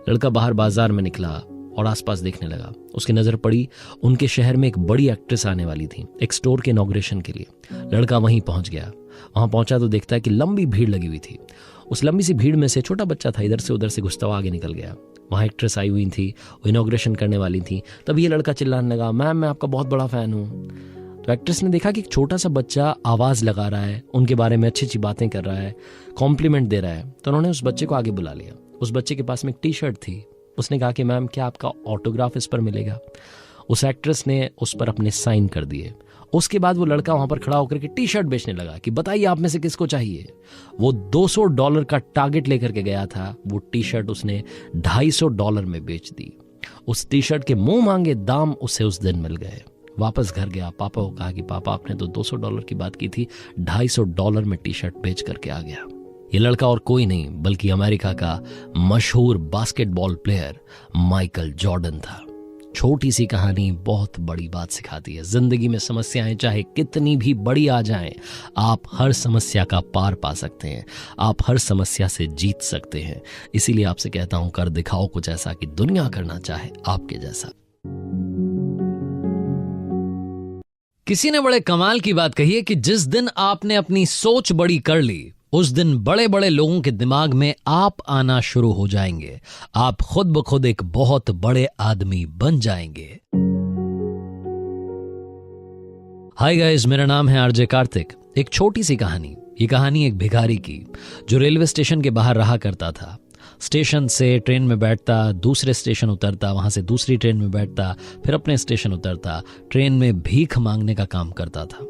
लड़का बाहर बाजार में निकला और आसपास देखने लगा। उसकी नजर पड़ी उनके शहर में एक बड़ी एक्ट्रेस आने वाली थी एक स्टोर के इनॉग्रेशन के लिए। लड़का वहीं पहुंच गया। वहां पहुंचा तो देखता है कि लंबी भीड़ लगी हुई थी। उस लंबी सी भीड़ में से छोटा बच्चा था, इधर से उधर से घुसता हुआ आगे निकल गया। वहां एक्ट्रेस आई हुई थी, वो इनॉग्रेशन करने वाली थी। तभी ये लड़का चिल्लाने लगा, मैम मैं आपका बहुत बड़ा फैन हूँ। तो एक्ट्रेस ने देखा कि एक छोटा सा बच्चा आवाज लगा रहा है, उनके बारे में अच्छी अच्छी बातें कर रहा है, कॉम्प्लीमेंट दे रहा है, तो उन्होंने उस बच्चे को आगे बुला लिया। उस बच्चे के पास में एक टी शर्ट थी। उसने कहा कि मैम क्या आपका ऑटोग्राफ इस पर मिलेगा। उस एक्ट्रेस ने उस पर अपने साइन कर दिए। उसके बाद वो लड़का वहां पर खड़ा होकर के टी शर्ट बेचने लगा कि बताइए आप में से किसको चाहिए। वो $200 का टारगेट लेकर के गया था, वो टी शर्ट उसने $250 में बेच दी। उस टी शर्ट के मुंह मांगे दाम उसे उस दिन मिल गए। वापस घर गया, पापा को कहा कि पापा आपने तो $200 की बात की थी, $250 में टी शर्ट बेच करके आ गया। ये लड़का और कोई नहीं बल्कि अमेरिका का मशहूर बास्केटबॉल प्लेयर माइकल जॉर्डन था। छोटी सी कहानी बहुत बड़ी बात सिखाती है। जिंदगी में समस्याएं चाहे कितनी भी बड़ी आ जाएं, आप हर समस्या का पार पा सकते हैं, आप हर समस्या से जीत सकते हैं। इसीलिए आपसे कहता हूं, कर दिखाओ कुछ ऐसा कि दुनिया करना चाहे आपके जैसा। किसी ने बड़े कमाल की बात कही है कि जिस दिन आपने अपनी सोच बड़ी कर ली, उस दिन बड़े बड़े लोगों के दिमाग में आप आना शुरू हो जाएंगे। आप खुद ब खुद एक बहुत बड़े आदमी बन जाएंगे। हाय गाइस, मेरा नाम है आरजे कार्तिक। एक छोटी सी कहानी। ये कहानी एक भिखारी की जो रेलवे स्टेशन के बाहर रहा करता था। स्टेशन से ट्रेन में बैठता, दूसरे स्टेशन उतरता, वहां से दूसरी ट्रेन में बैठता, फिर अपने स्टेशन उतरता, ट्रेन में भीख मांगने का काम करता था।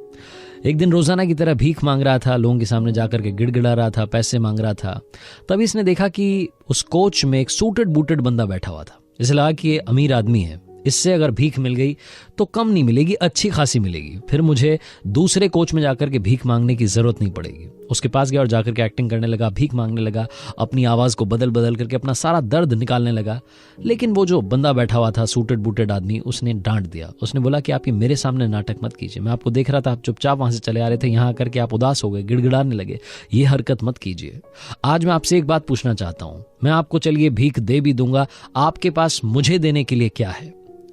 एक दिन रोजाना की तरह भीख मांग रहा था, लोगों के सामने जाकर के गिड़गिड़ा रहा था, पैसे मांग रहा था। तभी इसने देखा कि उस कोच में एक सूटेड बूटेड बंदा बैठा हुआ था। इसे लगा कि ये अमीर आदमी है, इससे अगर भीख मिल गई तो कम नहीं मिलेगी, अच्छी खासी मिलेगी, फिर मुझे दूसरे कोच में जाकर के भीख मांगने की जरूरत नहीं पड़ेगी। उसके पास गया और जाकर के एक्टिंग करने लगा, भीख मांगने लगा, अपनी आवाज को बदल बदल करके अपना सारा दर्द निकालने लगा। लेकिन वो जो बंदा बैठा हुआ था, सूटेड बूटेड आदमी, उसने डांट दिया। उसने बोला कि आप ये मेरे सामने नाटक मत कीजिए, मैं आपको देख रहा था, आप चुपचाप वहां से चले आ रहे थे, यहाँ आकर के आप उदास हो गए, गिड़गिड़ाने लगे, ये हरकत मत कीजिए। आज मैं आपसे एक बात पूछना चाहता हूं, मैं आपको चलिए भीख दे भी दूंगा, आपके पास मुझे देने के लिए क्या है?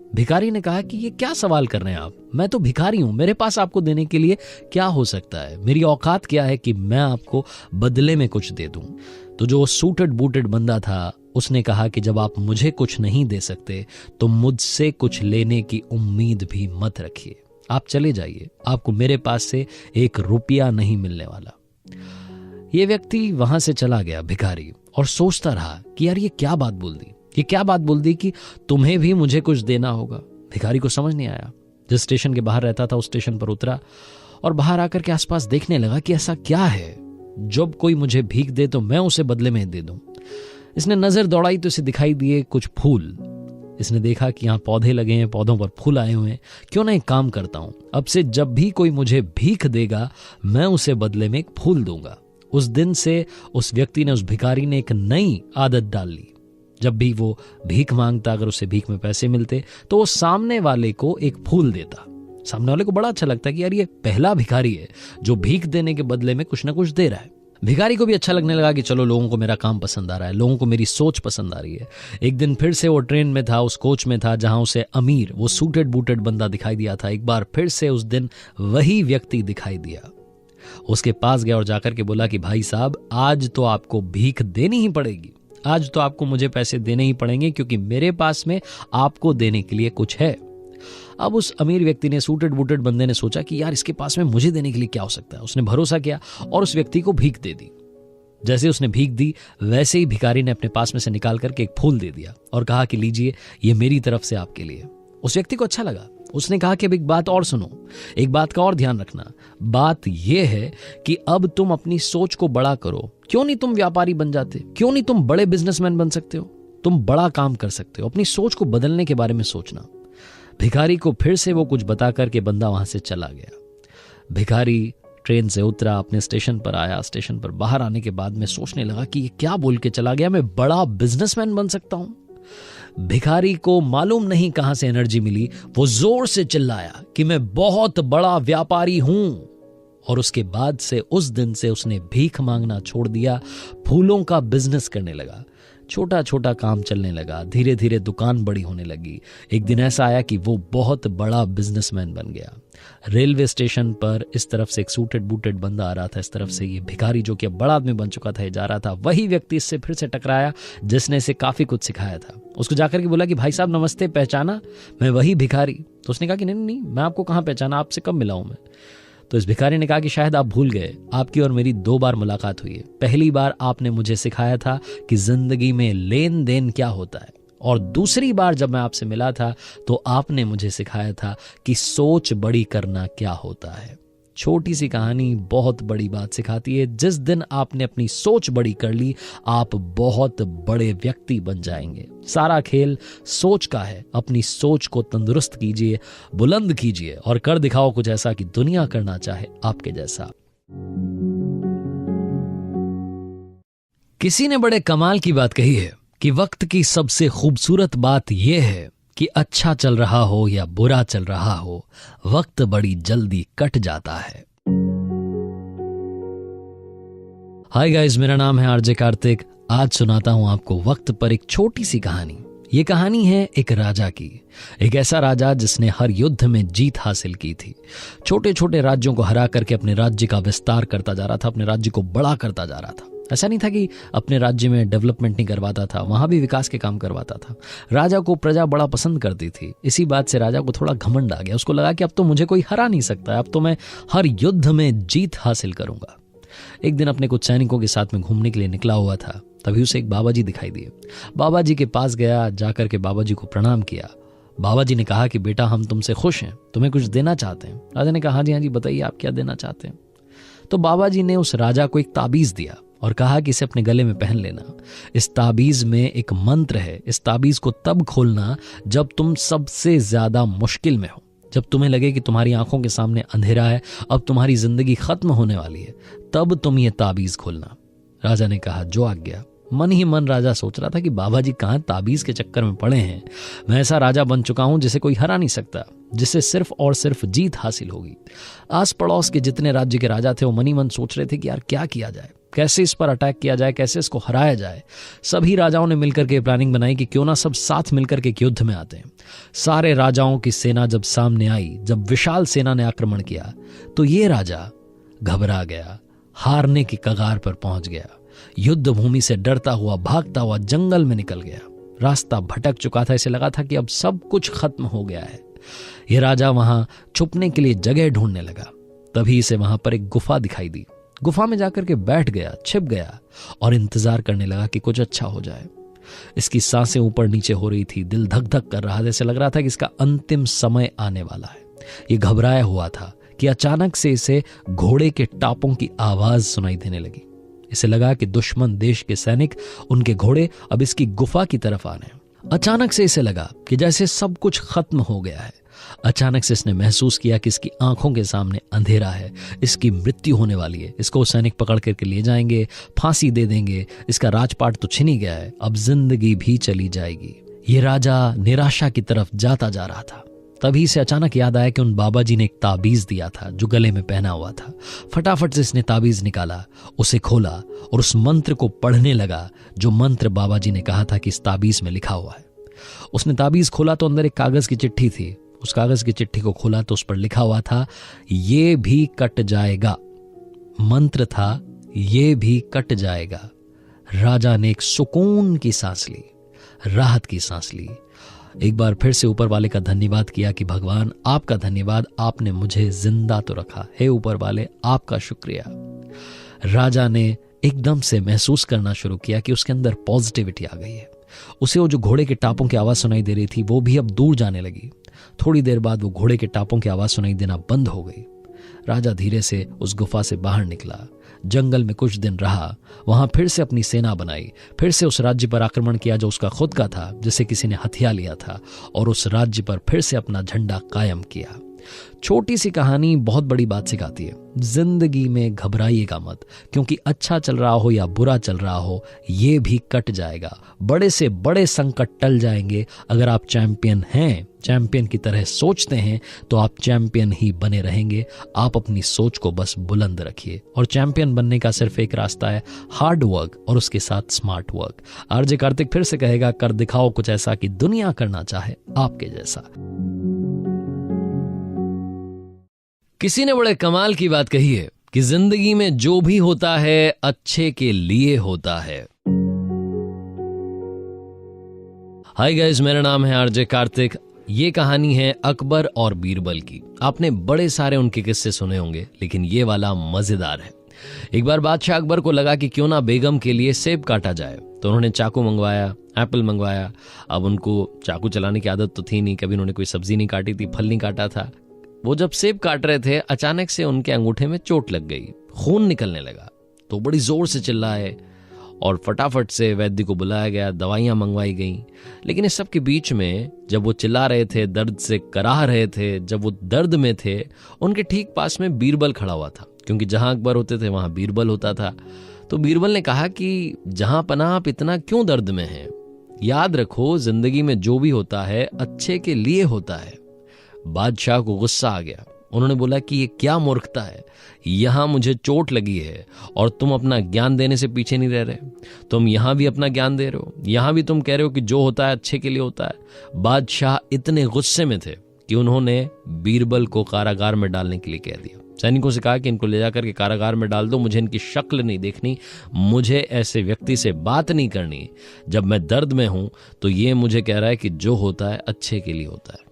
भिखारी ने कहा कि ये क्या सवाल कर रहे हैं आप, मैं तो भिखारी हूं, मेरे पास आपको देने के लिए क्या हो सकता है, मेरी औकात क्या है कि मैं आपको बदले में कुछ दे दूं। तो जो सूटेड बूटेड बंदा था उसने कहा कि जब आप मुझे कुछ नहीं दे सकते तो मुझसे कुछ लेने की उम्मीद भी मत रखिए, आप चले जाइए, आपको मेरे पास से 1 रुपया नहीं मिलने वाला। ये व्यक्ति वहां से चला गया भिखारी, और सोचता रहा कि यार ये क्या बात बोल दी, ये क्या बात बोल दी कि तुम्हें भी मुझे कुछ देना होगा। भिखारी को समझ नहीं आया। जिस स्टेशन के बाहर रहता था उस स्टेशन पर उतरा और बाहर आकर के आसपास देखने लगा कि ऐसा क्या है जब कोई मुझे भीख दे तो मैं उसे बदले में दे दूं। इसने नजर दौड़ाई तो इसे दिखाई दिए कुछ फूल। इसने देखा कि यहाँ पौधे लगे हैं, पौधों पर फूल आए हुए हैं, क्यों ना एक काम करता हूं, अब से जब भी कोई मुझे भीख देगा मैं उसे बदले में एक फूल दूंगा। उस दिन से उस व्यक्ति ने, उस भिखारी ने एक नई आदत डाल ली। जब भी वो भीख मांगता, अगर उसे भीख में पैसे मिलते तो वो सामने वाले को एक फूल देता। सामने वाले को बड़ा अच्छा लगता कि यार ये पहला भिखारी है जो भीख देने के बदले में कुछ ना कुछ दे रहा है। भिखारी को भी अच्छा लगने लगा कि चलो लोगों को मेरा काम पसंद आ रहा है, लोगों को मेरी सोच पसंद आ रही है। एक दिन फिर से वो ट्रेन में था, उस कोच में था जहां उसे अमीर, वो सूटेड बूटेड बंदा दिखाई दिया था। एक बार फिर से उस दिन वही व्यक्ति दिखाई दिया। उसके पास गया और जाकर के बोला कि भाई साहब, आज तो आपको भीख देनी ही पड़ेगी, आज तो आपको मुझे पैसे देने ही पड़ेंगे क्योंकि मेरे पास में आपको देने के लिए कुछ है। अब उस अमीर व्यक्ति ने, सूटेड बूटेड बंदे ने सोचा कि यार इसके पास में मुझे देने के लिए क्या हो सकता है। उसने भरोसा किया और उस व्यक्ति को भीख दे दी। जैसे उसने भीख दी वैसे ही भिखारी ने अपने पास में से निकाल करके एक फूल दे दिया और कहा कि लीजिए, ये मेरी तरफ से आपके लिए। उस व्यक्ति को अच्छा लगा। उसने कहा कि अब एक बात और सुनो, एक बात का और ध्यान रखना। बात यह है कि अब तुम अपनी सोच को बड़ा करो। क्यों नहीं तुम व्यापारी बन जाते, क्यों नहीं तुम बड़े बिजनेसमैन बन सकते हो, तुम बड़ा काम कर सकते हो। अपनी सोच को बदलने के बारे में सोचना। भिखारी को फिर से वो कुछ बता करके बंदा वहां से चला गया। भिखारी ट्रेन से उतरा, अपने स्टेशन पर आया। स्टेशन पर बाहर आने के बाद में सोचने लगा कि ये क्या बोल के चला गया, मैं बड़ा बिजनेसमैन बन सकता हूं। भिखारी को मालूम नहीं कहां से एनर्जी मिली, वो जोर से चिल्लाया कि मैं बहुत बड़ा व्यापारी हूं। और उसके बाद से, उस दिन से उसने भीख मांगना छोड़ दिया, फूलों का बिजनेस करने लगा। छोटा छोटा काम चलने लगा, धीरे धीरे दुकान बड़ी होने लगी। एक दिन ऐसा आया कि वो बहुत बड़ा बिजनेसमैन बन गया। रेलवे स्टेशन पर इस तरफ से एक सूटेड बूटेड बंदा आ रहा था, इस तरफ से ये भिखारी जो कि अब बड़ा आदमी बन चुका था ये जा रहा था। वही व्यक्ति इससे फिर से टकराया जिसने इसे काफी कुछ सिखाया था। उसको जाकर के बोला कि भाई साहब नमस्ते, पहचाना, मैं वही भिखारी। तो उसने कहा कि नहीं नहीं, मैं आपको कहाँ पहचाना, आपसे कब मिला हूं मैं। तो इस भिखारी ने कहा कि शायद आप भूल गए, आपकी और मेरी 2 बार मुलाकात हुई है। पहली बार आपने मुझे सिखाया था कि जिंदगी में लेन देन क्या होता है, और दूसरी बार जब मैं आपसे मिला था तो आपने मुझे सिखाया था कि सोच बड़ी करना क्या होता है। छोटी सी कहानी बहुत बड़ी बात सिखाती है। जिस दिन आपने अपनी सोच बड़ी कर ली, आप बहुत बड़े व्यक्ति बन जाएंगे। सारा खेल सोच का है। अपनी सोच को तंदुरुस्त कीजिए, बुलंद कीजिए और कर दिखाओ कुछ ऐसा कि दुनिया करना चाहे आपके जैसा। किसी ने बड़े कमाल की बात कही है कि वक्त की सबसे खूबसूरत बात यह है कि अच्छा चल रहा हो या बुरा चल रहा हो, वक्त बड़ी जल्दी कट जाता है। हाय गाइस, मेरा नाम है आरजे कार्तिक। आज सुनाता हूं आपको वक्त पर एक छोटी सी कहानी। ये कहानी है एक राजा की। एक ऐसा राजा जिसने हर युद्ध में जीत हासिल की थी। छोटे छोटे राज्यों को हरा करके अपने राज्य का विस्तार करता जा रहा था, अपने राज्य को बड़ा करता जा रहा था। ऐसा नहीं था कि अपने राज्य में डेवलपमेंट नहीं करवाता था, वहां भी विकास के काम करवाता था। राजा को प्रजा बड़ा पसंद करती थी। इसी बात से राजा को थोड़ा घमंड आ गया। उसको लगा कि अब तो मुझे कोई हरा नहीं सकता, अब तो मैं हर युद्ध में जीत हासिल करूंगा। एक दिन अपने कुछ सैनिकों के साथ में घूमने के लिए निकला हुआ था, तभी उसे एक बाबा जी दिखाई दिए। बाबा जी के पास गया, जाकर के बाबा जी को प्रणाम किया। बाबा जी ने कहा कि बेटा, हम तुमसे खुश हैं, तुम्हें कुछ देना चाहते हैं। राजा ने कहा हाँ जी बताइए, आप क्या देना चाहते हैं। तो बाबा जी ने उस राजा को एक ताबीज दिया और कहा कि इसे अपने गले में पहन लेना। इस ताबीज में एक मंत्र है। इस ताबीज को तब खोलना जब तुम सबसे ज्यादा मुश्किल में हो, जब तुम्हें लगे कि तुम्हारी आंखों के सामने अंधेरा है, अब तुम्हारी जिंदगी खत्म होने वाली है, तब तुम ये ताबीज खोलना। राजा ने कहा जो आज्ञा। मन ही मन राजा सोच रहा था कि बाबा जी कहां ताबीज के चक्कर में पड़े हैं। मैं ऐसा राजा बन चुका हूं जिसे कोई हरा नहीं सकता, जिससे सिर्फ और सिर्फ जीत हासिल होगी। आस पड़ोस के जितने राज्य के राजा थे वो मन ही मन सोच रहे थे कि यार क्या किया जाए। कैसे इस पर अटैक किया जाए, कैसे इसको हराया जाए। सभी राजाओं ने मिलकर के प्लानिंग बनाई कि क्यों ना सब साथ मिलकर के युद्ध में आते हैं। सारे राजाओं की सेना जब सामने आई, जब विशाल सेना ने आक्रमण किया, तो ये राजा घबरा गया, हारने की कगार पर पहुंच गया। युद्ध भूमि से डरता हुआ, भागता हुआ जंगल में निकल गया। रास्ता भटक चुका था, इसे लगा था कि अब सब कुछ खत्म हो गया है। यह राजा वहां छुपने के लिए जगह ढूंढने लगा। तभी इसे वहां पर एक गुफा दिखाई दी। गुफा में जाकर के बैठ गया, छिप गया और इंतजार करने लगा कि कुछ अच्छा हो जाए। इसकी सांसें ऊपर नीचे हो रही थी, दिल धक धक कर रहा था, जैसे लग रहा था कि इसका अंतिम समय आने वाला है। ये घबराया हुआ था कि अचानक से इसे घोड़े के टापों की आवाज सुनाई देने लगी। इसे लगा कि दुश्मन देश के सैनिक, उनके घोड़े अब इसकी गुफा की तरफ आ रहे हैं। अचानक से इसे लगा कि जैसे सब कुछ खत्म हो गया है। अचानक से इसने महसूस किया कि इसकी आंखों के सामने अंधेरा है, इसकी मृत्यु होने वाली है। इसको सैनिक पकड़ करके ले जाएंगे, फांसी दे देंगे, इसका राजपाट तो छिन ही गया है, अब जिंदगी भी चली जाएगी। ये राजा निराशा की तरफ जाता जा रहा था। तभी से अचानक याद आया कि उन बाबा जी ने एक ताबीज दिया था जो गले में पहना हुआ था। फटाफट से इसने ताबीज निकाला, उसे खोला और उस मंत्र को पढ़ने लगा जो मंत्र बाबा जी ने कहा था कि इस ताबीज में लिखा हुआ है। उसने ताबीज खोला तो अंदर एक कागज की चिट्ठी थी। उस कागज की चिट्ठी को खोला तो उस पर लिखा हुआ था, ये भी कट जाएगा। मंत्र था, ये भी कट जाएगा। राजा ने एक सुकून की सांस ली, राहत की सांस ली। एक बार फिर से ऊपर वाले का धन्यवाद किया कि भगवान आपका धन्यवाद, आपने मुझे जिंदा तो रखा। हे ऊपर वाले, आपका शुक्रिया। राजा ने एकदम से महसूस करना शुरू किया कि उसके अंदर पॉजिटिविटी आ गई है। उसे वो जो घोड़े के टापों की आवाज सुनाई दे रही थी वो भी अब दूर जाने लगी। थोड़ी देर बाद वो घोड़े के टापों की आवाज सुनाई देना बंद हो गई। राजा धीरे से उस गुफा से बाहर निकला, जंगल में कुछ दिन रहा, वहां फिर से अपनी सेना बनाई, फिर से उस राज्य पर आक्रमण किया जो उसका खुद का था, जिसे किसी ने हथिया लिया था, और उस राज्य पर फिर से अपना झंडा कायम किया। छोटी सी कहानी बहुत बड़ी बात सिखाती है। जिंदगी में घबराइएगा मत, क्योंकि अच्छा चल रहा हो या बुरा चल रहा हो, ये भी कट जाएगा। बड़े से बड़े संकट टल जाएंगे। अगर आप चैंपियन हैं, चैंपियन की तरह सोचते हैं, तो आप चैंपियन ही बने रहेंगे। आप अपनी सोच को बस बुलंद रखिए, और चैंपियन बनने का सिर्फ एक रास्ता है, हार्ड वर्क और उसके साथ स्मार्ट वर्क। आरजे कार्तिक फिर से कहेगा, कर दिखाओ कुछ ऐसा कि दुनिया करना चाहे आपके जैसा। किसी ने बड़े कमाल की बात कही है कि जिंदगी में जो भी होता है अच्छे के लिए होता है। हाय गाइस, मेरा नाम है आरजे कार्तिक। ये कहानी है अकबर और बीरबल की। आपने बड़े सारे उनके किस्से सुने होंगे, लेकिन ये वाला मजेदार है। एक बार बादशाह अकबर को लगा कि क्यों ना बेगम के लिए सेब काटा जाए, तो उन्होंने चाकू मंगवाया, एप्पल मंगवाया। अब उनको चाकू चलाने की आदत तो थी नहीं, कभी उन्होंने कोई सब्जी नहीं काटी थी, फल नहीं काटा था। वो जब सेब काट रहे थे, अचानक से उनके अंगूठे में चोट लग गई, खून निकलने लगा। तो बड़ी जोर से चिल्लाए और फटाफट से वैद्य को बुलाया गया, दवाइयां मंगवाई गईं। लेकिन इस सब के बीच में जब वो चिल्ला रहे थे, दर्द से कराह रहे थे, जब वो दर्द में थे, उनके ठीक पास में बीरबल खड़ा हुआ था, क्योंकि जहां अकबर होते थे वहां बीरबल होता था। तो बीरबल ने कहा कि जहां पनाह आप इतना क्यों दर्द में हैं? याद रखो, जिंदगी में जो भी होता है अच्छे के लिए होता है। बादशाह को गुस्सा आ गया। उन्होंने बोला कि ये क्या मूर्खता है, यहां मुझे चोट लगी है और तुम अपना ज्ञान देने से पीछे नहीं रह रहे। तुम यहां भी अपना ज्ञान दे रहे हो, यहां भी तुम कह रहे हो कि जो होता है अच्छे के लिए होता है। बादशाह इतने गुस्से में थे कि उन्होंने बीरबल को कारागार में डालने के लिए कह दिया। सैनिकों से कहा कि इनको ले जाकर के कारागार में डाल दो, मुझे इनकी शक्ल नहीं देखनी, मुझे ऐसे व्यक्ति से बात नहीं करनी। जब मैं दर्द में हूं तो ये मुझे कह रहा है कि जो होता है अच्छे के लिए होता है।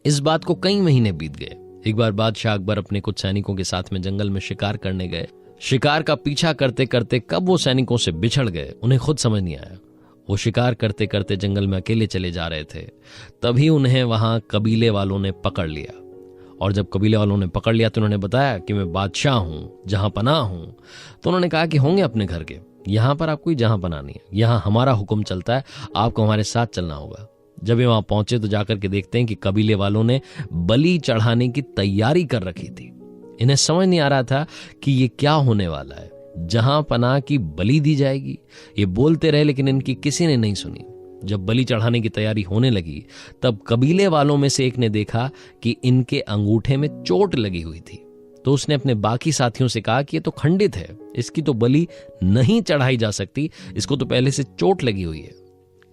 इस बात को कई महीने बीत गए। एक बार बादशाह अकबर अपने कुछ सैनिकों के साथ में जंगल में शिकार करने गए। शिकार का पीछा करते करते कब वो सैनिकों से बिछड़ गए, उन्हें खुद समझ नहीं आया। वो शिकार करते करते जंगल में अकेले चले जा रहे थे। तभी उन्हें वहां कबीले वालों ने पकड़ लिया, और जब कबीले वालों ने पकड़ लिया तो उन्होंने बताया कि मैं बादशाह हूं, जहां पनाह हूं। तो उन्होंने कहा कि होंगे अपने घर के, यहां पर आपको जहां पनाह नहीं है, यहां हमारा हुक्म चलता है, आपको हमारे साथ चलना होगा। जब ये वहां पहुंचे तो जाकर के देखते हैं कि कबीले वालों ने बलि चढ़ाने की तैयारी कर रखी थी। इन्हें समझ नहीं आ रहा था कि ये क्या होने वाला है, जहां पनाह की बलि दी जाएगी। ये बोलते रहे लेकिन इनकी किसी ने नहीं सुनी। जब बलि चढ़ाने की तैयारी होने लगी तब कबीले वालों में से एक ने देखा कि इनके अंगूठे में चोट लगी हुई थी। तो उसने अपने बाकी साथियों से कहा कि ये तो खंडित है, इसकी तो बलि नहीं चढ़ाई जा सकती, इसको तो पहले से चोट लगी हुई है।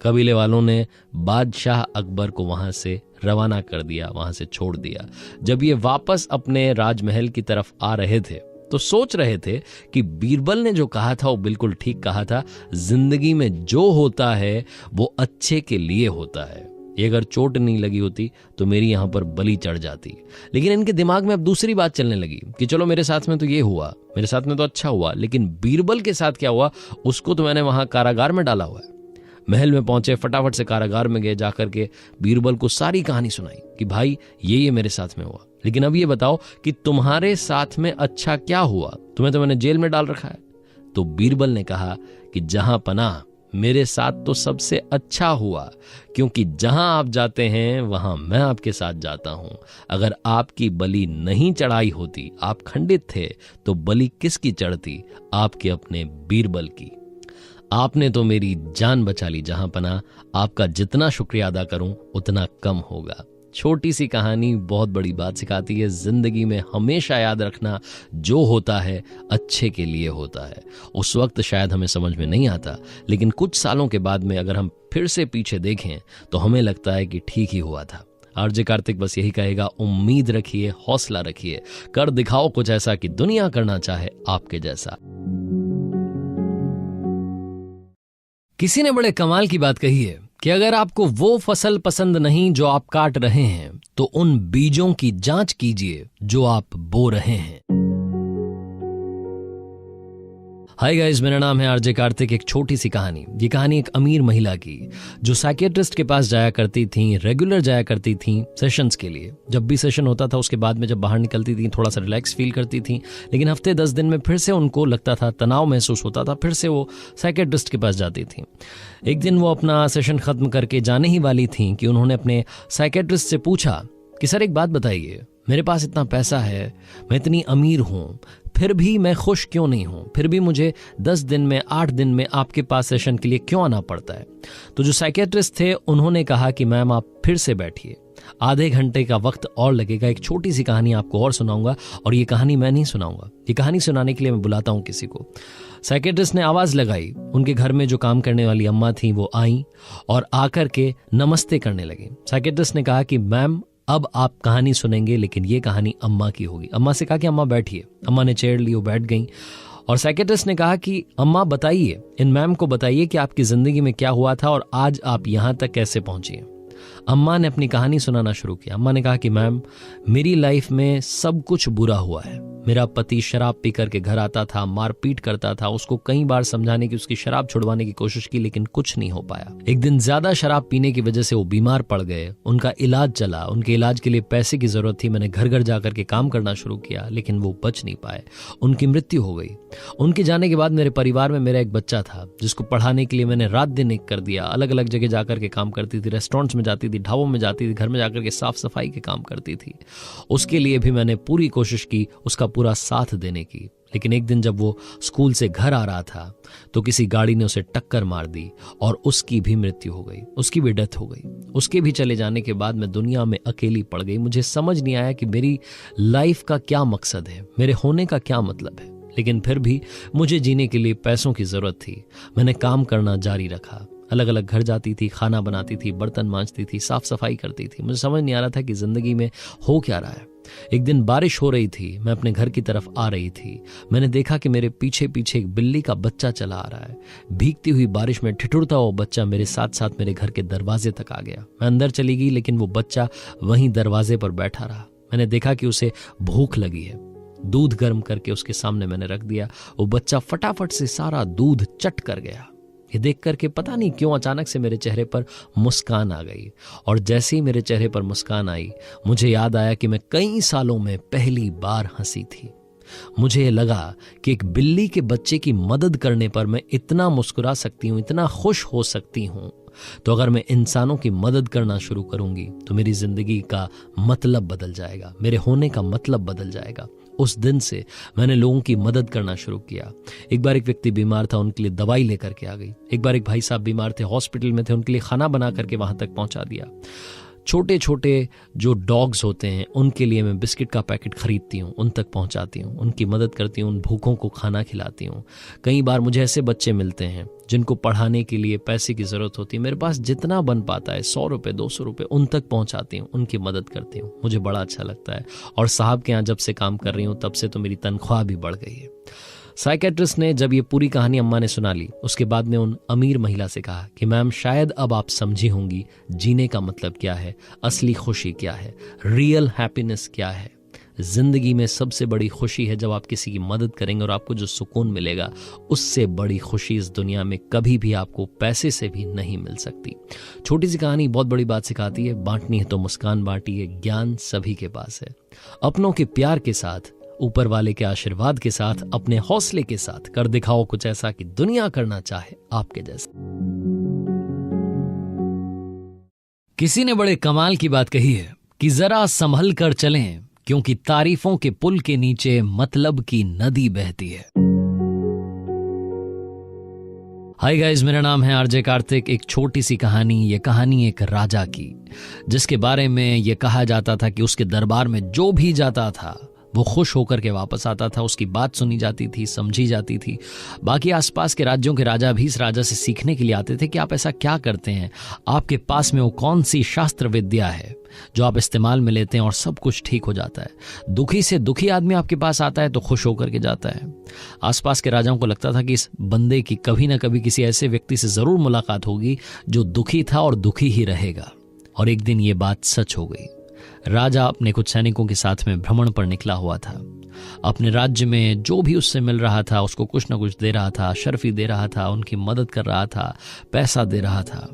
कबीले वालों ने बादशाह अकबर को वहां से रवाना कर दिया, वहां से छोड़ दिया। जब ये वापस अपने राजमहल की तरफ आ रहे थे तो सोच रहे थे कि बीरबल ने जो कहा था वो बिल्कुल ठीक कहा था, जिंदगी में जो होता है वो अच्छे के लिए होता है। ये अगर चोट नहीं लगी होती तो मेरी यहां पर बलि चढ़ जाती। लेकिन इनके दिमाग में अब दूसरी बात चलने लगी कि चलो मेरे साथ में तो ये हुआ, मेरे साथ में तो अच्छा हुआ, लेकिन बीरबल के साथ क्या हुआ, उसको तो मैंने वहां कारागार में डाला हुआ है। महल में पहुंचे, फटाफट से कारागार में गए, जाकर के बीरबल को सारी कहानी सुनाई कि भाई ये मेरे साथ में हुआ, लेकिन अब ये बताओ कि तुम्हारे साथ में अच्छा क्या हुआ, तुम्हें तो मैंने जेल में डाल रखा है। तो बीरबल ने कहा कि जहां पनाह, मेरे साथ तो सबसे अच्छा हुआ, क्योंकि जहां आप जाते हैं वहां मैं आपके साथ जाता हूं। अगर आपकी बलि नहीं चढ़ाई होती, आप खंडित थे, तो बलि किसकी चढ़ती? आपके अपने बीरबल की। आपने तो मेरी जान बचा ली जहां पनाह, आपका जितना शुक्रिया अदा करूं उतना कम होगा। छोटी सी कहानी बहुत बड़ी बात सिखाती है। जिंदगी में हमेशा याद रखना, जो होता है अच्छे के लिए होता है। उस वक्त शायद हमें समझ में नहीं आता, लेकिन कुछ सालों के बाद में अगर हम फिर से पीछे देखें तो हमें लगता है कि ठीक ही हुआ था। आरजे कार्तिक बस यही कहेगा, उम्मीद रखिए, हौसला रखिए, कर दिखाओ कुछ ऐसा कि दुनिया करना चाहे आपके जैसा। किसी ने बड़े कमाल की बात कही है कि अगर आपको वो फसल पसंद नहीं जो आप काट रहे हैं, तो उन बीजों की जांच कीजिए जो आप बो रहे हैं। हाय गाइस, मेरा नाम है आरजे कार्तिक। एक छोटी सी कहानी। ये कहानी एक अमीर महिला की जो साइकियाट्रिस्ट के पास जाया करती थी, रेगुलर जाया करती थी सेशंस के लिए। जब भी सेशन होता था उसके बाद में जब बाहर निकलती थी थोड़ा सा रिलैक्स फील करती थी, लेकिन हफ्ते 10 दिन में फिर से उनको लगता था, तनाव महसूस होता था, फिर से वो साइकियाट्रिस्ट के पास जाती थी। एक दिन वो अपना सेशन खत्म करके जाने ही वाली थी कि उन्होंने अपने साइकियाट्रिस्ट से पूछा कि सर एक बात बताइए, मेरे पास इतना पैसा है, मैं इतनी अमीर हूं, फिर भी मैं खुश क्यों नहीं हूं? फिर भी मुझे 10 दिन में 8 दिन में आपके पास सेशन के लिए क्यों आना पड़ता है? तो जो साइकियाट्रिस्ट थे उन्होंने कहा कि मैम आप फिर से बैठिए, आधे घंटे का वक्त और लगेगा। एक छोटी सी कहानी आपको और सुनाऊंगा, और ये कहानी मैं नहीं सुनाऊंगा, ये कहानी सुनाने के लिए मैं बुलाता हूं किसी को। साइकियाट्रिस्ट ने आवाज लगाई। उनके घर में जो काम करने वाली अम्मा थी वो आई और आकर के नमस्ते करने लगी। साइकियाट्रिस्ट ने कहा कि मैम अब आप कहानी सुनेंगे, लेकिन ये कहानी अम्मा की होगी। अम्मा से कहा कि अम्मा बैठिए। अम्मा ने चेयर ली, वो बैठ गई और साइकियाट्रिस्ट ने कहा कि अम्मा बताइए, इन मैम को बताइए कि आपकी जिंदगी में क्या हुआ था और आज आप यहां तक कैसे पहुंची। अम्मा ने अपनी कहानी सुनाना शुरू किया। अम्मा ने कहा कि मैम मेरी लाइफ में सब कुछ बुरा हुआ है। मेरा पति शराब पी करके घर आता था, मारपीट करता था। उसको कई बार समझाने की, उसकी शराब छुड़वाने की कोशिश की, लेकिन कुछ नहीं हो पाया। एक दिन ज्यादा शराब पीने की वजह से वो बीमार पड़ गए। उनका इलाज चला, उनके इलाज के लिए पैसे की जरूरत थी। मैंने घर घर जाकर के काम करना शुरू किया, लेकिन वो बच नहीं पाए, उनकी मृत्यु हो गई। उनके जाने के बाद मेरे परिवार में मेरा एक बच्चा था जिसको पढ़ाने के लिए मैंने रात दिन एक कर दिया। अलग अलग जगह जाकर के काम करती थी, रेस्टोरेंट्स में जाती थी, ढाबों में जाती थी, घर में जाकर के साफ सफाई के काम करती थी। उसके लिए भी मैंने पूरी कोशिश की, उसका पूरा साथ देने की। लेकिन एक दिन जब वो स्कूल से घर आ रहा था तो किसी गाड़ी ने उसे टक्कर मार दी और उसकी भी मृत्यु हो गई, उसकी भी डेथ हो गई। उसके भी चले जाने के बाद मैं दुनिया में अकेली पड़ गई। मुझे समझ नहीं आया कि मेरी लाइफ का क्या मकसद है, मेरे होने का क्या मतलब है। लेकिन फिर भी मुझे जीने के लिए पैसों की जरूरत थी। मैंने काम करना जारी रखा, अलग अलग घर जाती थी, खाना बनाती थी, बर्तन मांजती थी, साफ सफाई करती थी। मुझे समझ नहीं आ रहा था कि जिंदगी में हो क्या रहा है। एक दिन बारिश हो रही थी, मैं अपने घर की तरफ आ रही थी। मैंने देखा कि मेरे पीछे पीछे एक बिल्ली का बच्चा चला आ रहा है। भीगती हुई बारिश में ठिठुरता हुआ बच्चा मेरे साथ साथ मेरे घर के दरवाजे तक आ गया। मैं अंदर चली गई, लेकिन वो बच्चा वहीं दरवाजे पर बैठा रहा। मैंने देखा कि उसे भूख लगी है। दूध गर्म करके उसके सामने मैंने रख दिया। वो बच्चा फटाफट से सारा दूध चट कर गया। ये देख करके पता नहीं क्यों अचानक से मेरे चेहरे पर मुस्कान आ गई, और जैसे ही मेरे चेहरे पर मुस्कान आई मुझे याद आया कि मैं कई सालों में पहली बार हंसी थी। मुझे लगा कि एक बिल्ली के बच्चे की मदद करने पर मैं इतना मुस्कुरा सकती हूँ, इतना खुश हो सकती हूँ, तो अगर मैं इंसानों की मदद करना शुरू करूंगी तो मेरी जिंदगी का मतलब बदल जाएगा, मेरे होने का मतलब बदल जाएगा। उस दिन से मैंने लोगों की मदद करना शुरू किया। एक बार एक व्यक्ति बीमार था, उनके लिए दवाई लेकर के आ गई। एक बार एक भाई साहब बीमार थे, हॉस्पिटल में थे, उनके लिए खाना बना करके वहां तक पहुंचा दिया। छोटे छोटे जो डॉग्स होते हैं उनके लिए मैं बिस्किट का पैकेट खरीदती हूँ, उन तक पहुँचाती हूँ, उनकी मदद करती हूँ, उन भूखों को खाना खिलाती हूँ। कई बार मुझे ऐसे बच्चे मिलते हैं जिनको पढ़ाने के लिए पैसे की ज़रूरत होती है, मेरे पास जितना बन पाता है 100 रुपये 200 रुपये उन तक पहुँचाती हूँ, उनकी मदद करती हूँ। मुझे बड़ा अच्छा लगता है। और साहब के यहाँ जब से काम कर रही हूँ तब से तो मेरी तनख्वाह भी बढ़ गई है। साइकेट्रिस्ट ने जब ये पूरी कहानी अम्मा ने सुना ली, उसके बाद में उन अमीर महिला से कहा कि मैम शायद अब आप समझी होंगी जीने का मतलब क्या है, असली खुशी क्या है, रियल हैप्पीनेस क्या है। जिंदगी में सबसे बड़ी खुशी है जब आप किसी की मदद करेंगे और आपको जो सुकून मिलेगा, उससे बड़ी खुशी इस दुनिया में कभी भी आपको पैसे से भी नहीं मिल सकती। छोटी सी कहानी बहुत बड़ी बात सिखाती है। बांटनी है तो मुस्कान बांटिए, ज्ञान सभी के पास है। अपनों के प्यार के साथ, ऊपर वाले के आशीर्वाद के साथ, अपने हौसले के साथ कर दिखाओ कुछ ऐसा कि दुनिया करना चाहे आपके जैसा। किसी ने बड़े कमाल की बात कही है कि जरा संभल कर चलें, क्योंकि तारीफों के पुल के नीचे मतलब की नदी बहती है। हाय गाइस, मेरा नाम है आरजे कार्तिक। एक छोटी सी कहानी, ये कहानी एक राजा की, जिसके बारे में ये कहा जाता था कि उसके दरबार में जो भी जाता था वो खुश होकर के वापस आता था, उसकी बात सुनी जाती थी, समझी जाती थी। बाकी आसपास के राज्यों के राजा भी इस राजा से सीखने के लिए आते थे कि आप ऐसा क्या करते हैं, आपके पास में वो कौन सी शास्त्र विद्या है जो आप इस्तेमाल में लेते हैं और सब कुछ ठीक हो जाता है। दुखी से दुखी आदमी आपके पास आता है तो खुश होकर के जाता है। आसपास के राजाओं को लगता था कि इस बंदे की कभी ना कभी किसी ऐसे व्यक्ति से जरूर मुलाकात होगी जो दुखी था और दुखी ही रहेगा। और एक दिन ये बात सच हो गई। राजा अपने कुछ सैनिकों के साथ में भ्रमण पर निकला हुआ था। अपने राज्य में जो भी उससे मिल रहा था उसको कुछ न कुछ दे रहा था, शर्फी दे रहा था, उनकी मदद कर रहा था, पैसा दे रहा था।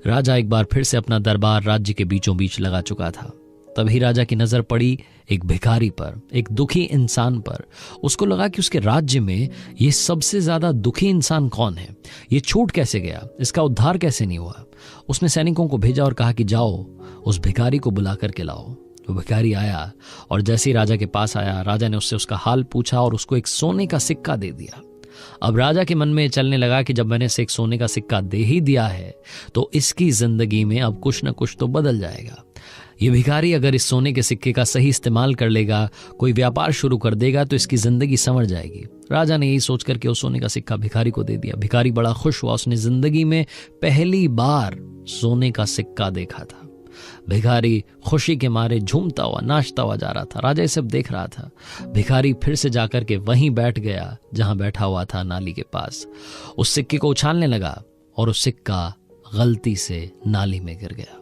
राजा एक बार फिर से अपना दरबार राज्य के बीचों बीच लगा चुका था। तभी राजा की नजर पड़ी एक भिखारी पर, एक दुखी इंसान पर। उसको लगा कि उसके राज्य में ये सबसे ज्यादा दुखी इंसान कौन है, ये छूट कैसे गया, इसका उद्धार कैसे नहीं हुआ। उसने सैनिकों को भेजा और कहा कि जाओ उस भिखारी को बुला करके लाओ। वो भिखारी आया और जैसे ही राजा के पास आया, राजा ने उससे उसका हाल पूछा और उसको एक सोने का सिक्का दे दिया। अब राजा के मन में चलने लगा कि जब मैंने इसे एक सोने का सिक्का दे ही दिया है तो इसकी जिंदगी में अब कुछ न कुछ तो बदल जाएगा। ये भिखारी अगर इस सोने के सिक्के का सही इस्तेमाल कर लेगा, कोई व्यापार शुरू कर देगा तो इसकी जिंदगी संवर जाएगी। राजा ने यही सोच करके उस सोने का सिक्का भिखारी को दे दिया। भिखारी बड़ा खुश हुआ, उसने जिंदगी में पहली बार सोने का सिक्का देखा था। भिखारी खुशी के मारे झूमता हुआ, नाचता हुआ जा रहा था। राजा ये सब देख रहा था। भिखारी फिर से जाकर के वहीं बैठ गया जहां बैठा हुआ था, नाली के पास। उस सिक्के को उछालने लगा और उस सिक्का गलती से नाली में गिर गया।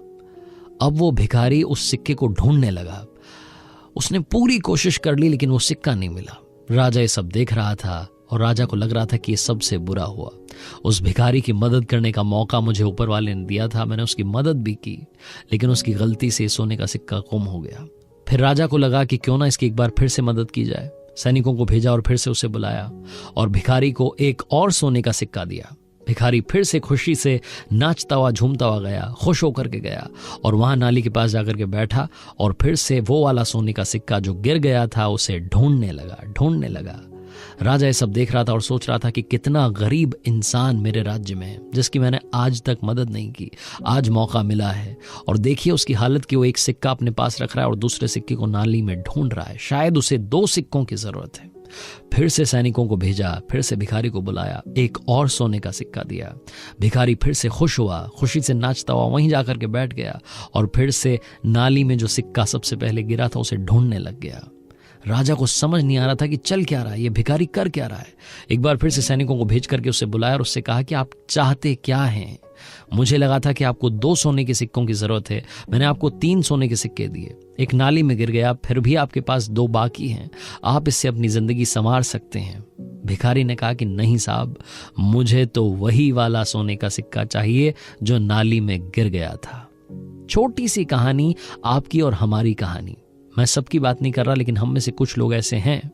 अब वो भिखारी उस सिक्के को ढूंढने लगा। उसने पूरी कोशिश कर ली लेकिन वो सिक्का नहीं मिला। राजा ये सब देख रहा था और राजा को लग रहा था कि ये सबसे बुरा हुआ। उस भिखारी की मदद करने का मौका मुझे ऊपर वाले ने दिया था, मैंने उसकी मदद भी की, लेकिन उसकी गलती से सोने का सिक्का गुम हो गया। फिर राजा को लगा कि क्यों ना इसकी एक बार फिर से मदद की जाए। सैनिकों को भेजा और फिर से उसे बुलाया और भिखारी को एक और सोने का सिक्का दिया। भिखारी फिर से खुशी से नाचता हुआ, झूमता हुआ गया, खुश होकर के गया और वहां नाली के पास जाकर के बैठा और फिर से वो वाला सोने का सिक्का जो गिर गया था उसे ढूंढने लगा। राजा ये सब देख रहा था और सोच रहा था कि कितना गरीब इंसान मेरे राज्य में है जिसकी मैंने आज तक मदद नहीं की। आज मौका मिला है और देखिए उसकी हालत कि वो एक सिक्का अपने पास रख रहा है और दूसरे सिक्के को नाली में ढूंढ रहा है। शायद उसे 2 सिक्कों की जरूरत है। फिर से सैनिकों को भेजा, फिर से भिखारी को बुलाया, एक और सोने का सिक्का दिया। भिखारी फिर से खुश हुआ, खुशी से नाचता हुआ वहीं जाकर के बैठ गया और फिर से नाली में जो सिक्का सबसे पहले गिरा था उसे ढूंढने लग गया। राजा को समझ नहीं आ रहा था कि चल क्या रहा है, ये भिखारी कर क्या रहा है। एक बार फिर से सैनिकों को भेज करके उससे बुलाया और उससे कहा कि आप चाहते क्या हैं। मुझे लगा था कि आपको 2 सोने के सिक्कों की जरूरत है, मैंने आपको 3 सोने के सिक्के दिए, एक नाली में गिर गया, फिर भी आपके पास 2 बाकी हैं, आप इससे अपनी जिंदगी संवार सकते हैं। भिखारी ने कहा कि नहीं साहब, मुझे तो वही वाला सोने का सिक्का चाहिए जो नाली में गिर गया था। छोटी सी कहानी, आपकी और हमारी कहानी। मैं सबकी बात नहीं कर रहा, लेकिन हम में से कुछ लोग ऐसे हैं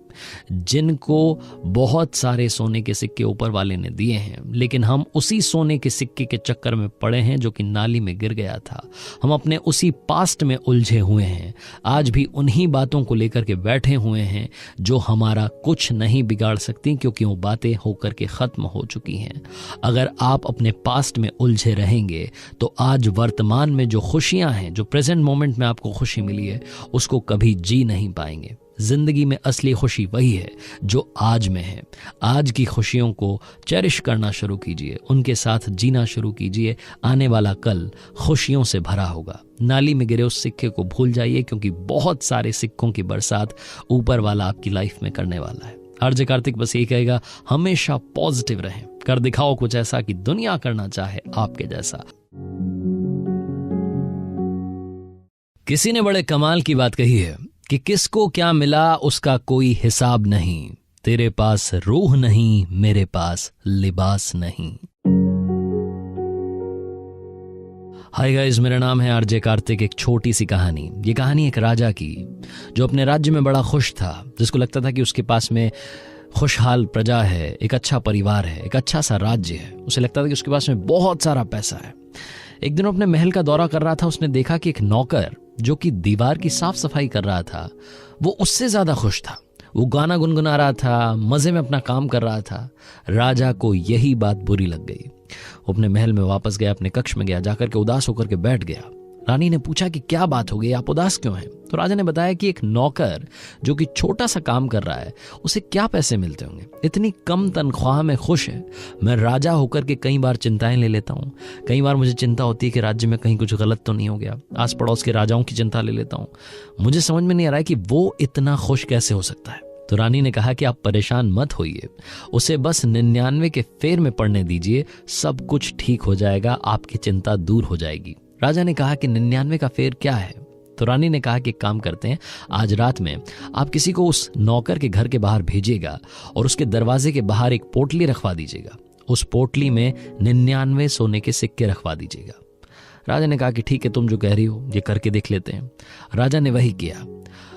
जिनको बहुत सारे सोने के सिक्के ऊपर वाले ने दिए हैं, लेकिन हम उसी सोने के सिक्के के चक्कर में पड़े हैं जो कि नाली में गिर गया था। हम अपने उसी पास्ट में उलझे हुए हैं, आज भी उन्हीं बातों को लेकर के बैठे हुए हैं जो हमारा कुछ नहीं बिगाड़ सकती, क्योंकि वो बातें होकर के खत्म हो चुकी हैं। अगर आप अपने पास्ट में उलझे रहेंगे तो आज वर्तमान में जो खुशियां हैं, जो प्रेजेंट मोमेंट में आपको खुशी मिली है, उसको कभी जी नहीं पाएंगे। जिंदगी में असली खुशी वही है जो आज में है। आज की खुशियों को चेरिश करना शुरू कीजिए, उनके साथ जीना शुरू कीजिए। आने वाला कल खुशियों से भरा होगा। नाली में गिरे उस सिक्के को भूल जाइए, क्योंकि बहुत सारे सिक्कों की बरसात ऊपर वाला आपकी लाइफ में करने वाला है। आरजे कार्तिक बस यही कहेगा, हमेशा पॉजिटिव रहें, कर दिखाओ कुछ ऐसा कि दुनिया करना चाहे आपके जैसा। किसी ने बड़े कमाल की बात कही है कि किसको क्या मिला उसका कोई हिसाब नहीं, तेरे पास रूह नहीं, मेरे पास लिबास नहीं। हाय गाइस, मेरा नाम है आरजे कार्तिक। एक छोटी सी कहानी। ये कहानी एक राजा की जो अपने राज्य में बड़ा खुश था, जिसको लगता था कि उसके पास में खुशहाल प्रजा है, एक अच्छा परिवार है, एक अच्छा सा राज्य है। उसे लगता था कि उसके पास में बहुत सारा पैसा है। एक दिन अपने महल का दौरा कर रहा था, उसने देखा कि एक नौकर जो कि दीवार की साफ सफाई कर रहा था, वो उससे ज्यादा खुश था। वो गाना गुनगुना रहा था, मजे में अपना काम कर रहा था। राजा को यही बात बुरी लग गई। वो अपने महल में वापस गया, अपने कक्ष में गया, जाकर के उदास होकर के बैठ गया। रानी ने पूछा कि क्या बात हो गई, आप उदास क्यों हैं? तो राजा ने बताया कि एक नौकर जो कि छोटा सा काम कर रहा है, उसे क्या पैसे मिलते होंगे, इतनी कम तनख्वाह में खुश है। मैं राजा होकर के कई बार चिंताएं ले लेता हूँ। कई बार मुझे चिंता होती है कि राज्य में कहीं कुछ गलत तो नहीं हो गया। आस पड़ोस के राजाओं की चिंता ले लेता हूँ। मुझे समझ में नहीं आ रहा है कि वो इतना खुश कैसे हो सकता है। तो रानी ने कहा कि आप परेशान मत होइए, उसे बस 99 के फेर में पढ़ने दीजिए, सब कुछ ठीक हो जाएगा, आपकी चिंता दूर हो जाएगी। राजा ने कहा कि 99 का फेर क्या है? तो रानी ने कहा कि एक काम करते हैं, आज रात में आप किसी को उस नौकर के घर के बाहर भेजिएगा और उसके दरवाजे के बाहर एक पोटली रखवा दीजिएगा। उस पोटली में 99 सोने के सिक्के रखवा दीजिएगा। राजा ने कहा कि ठीक है, तुम जो कह रही हो ये करके देख लेते हैं। राजा ने वही किया।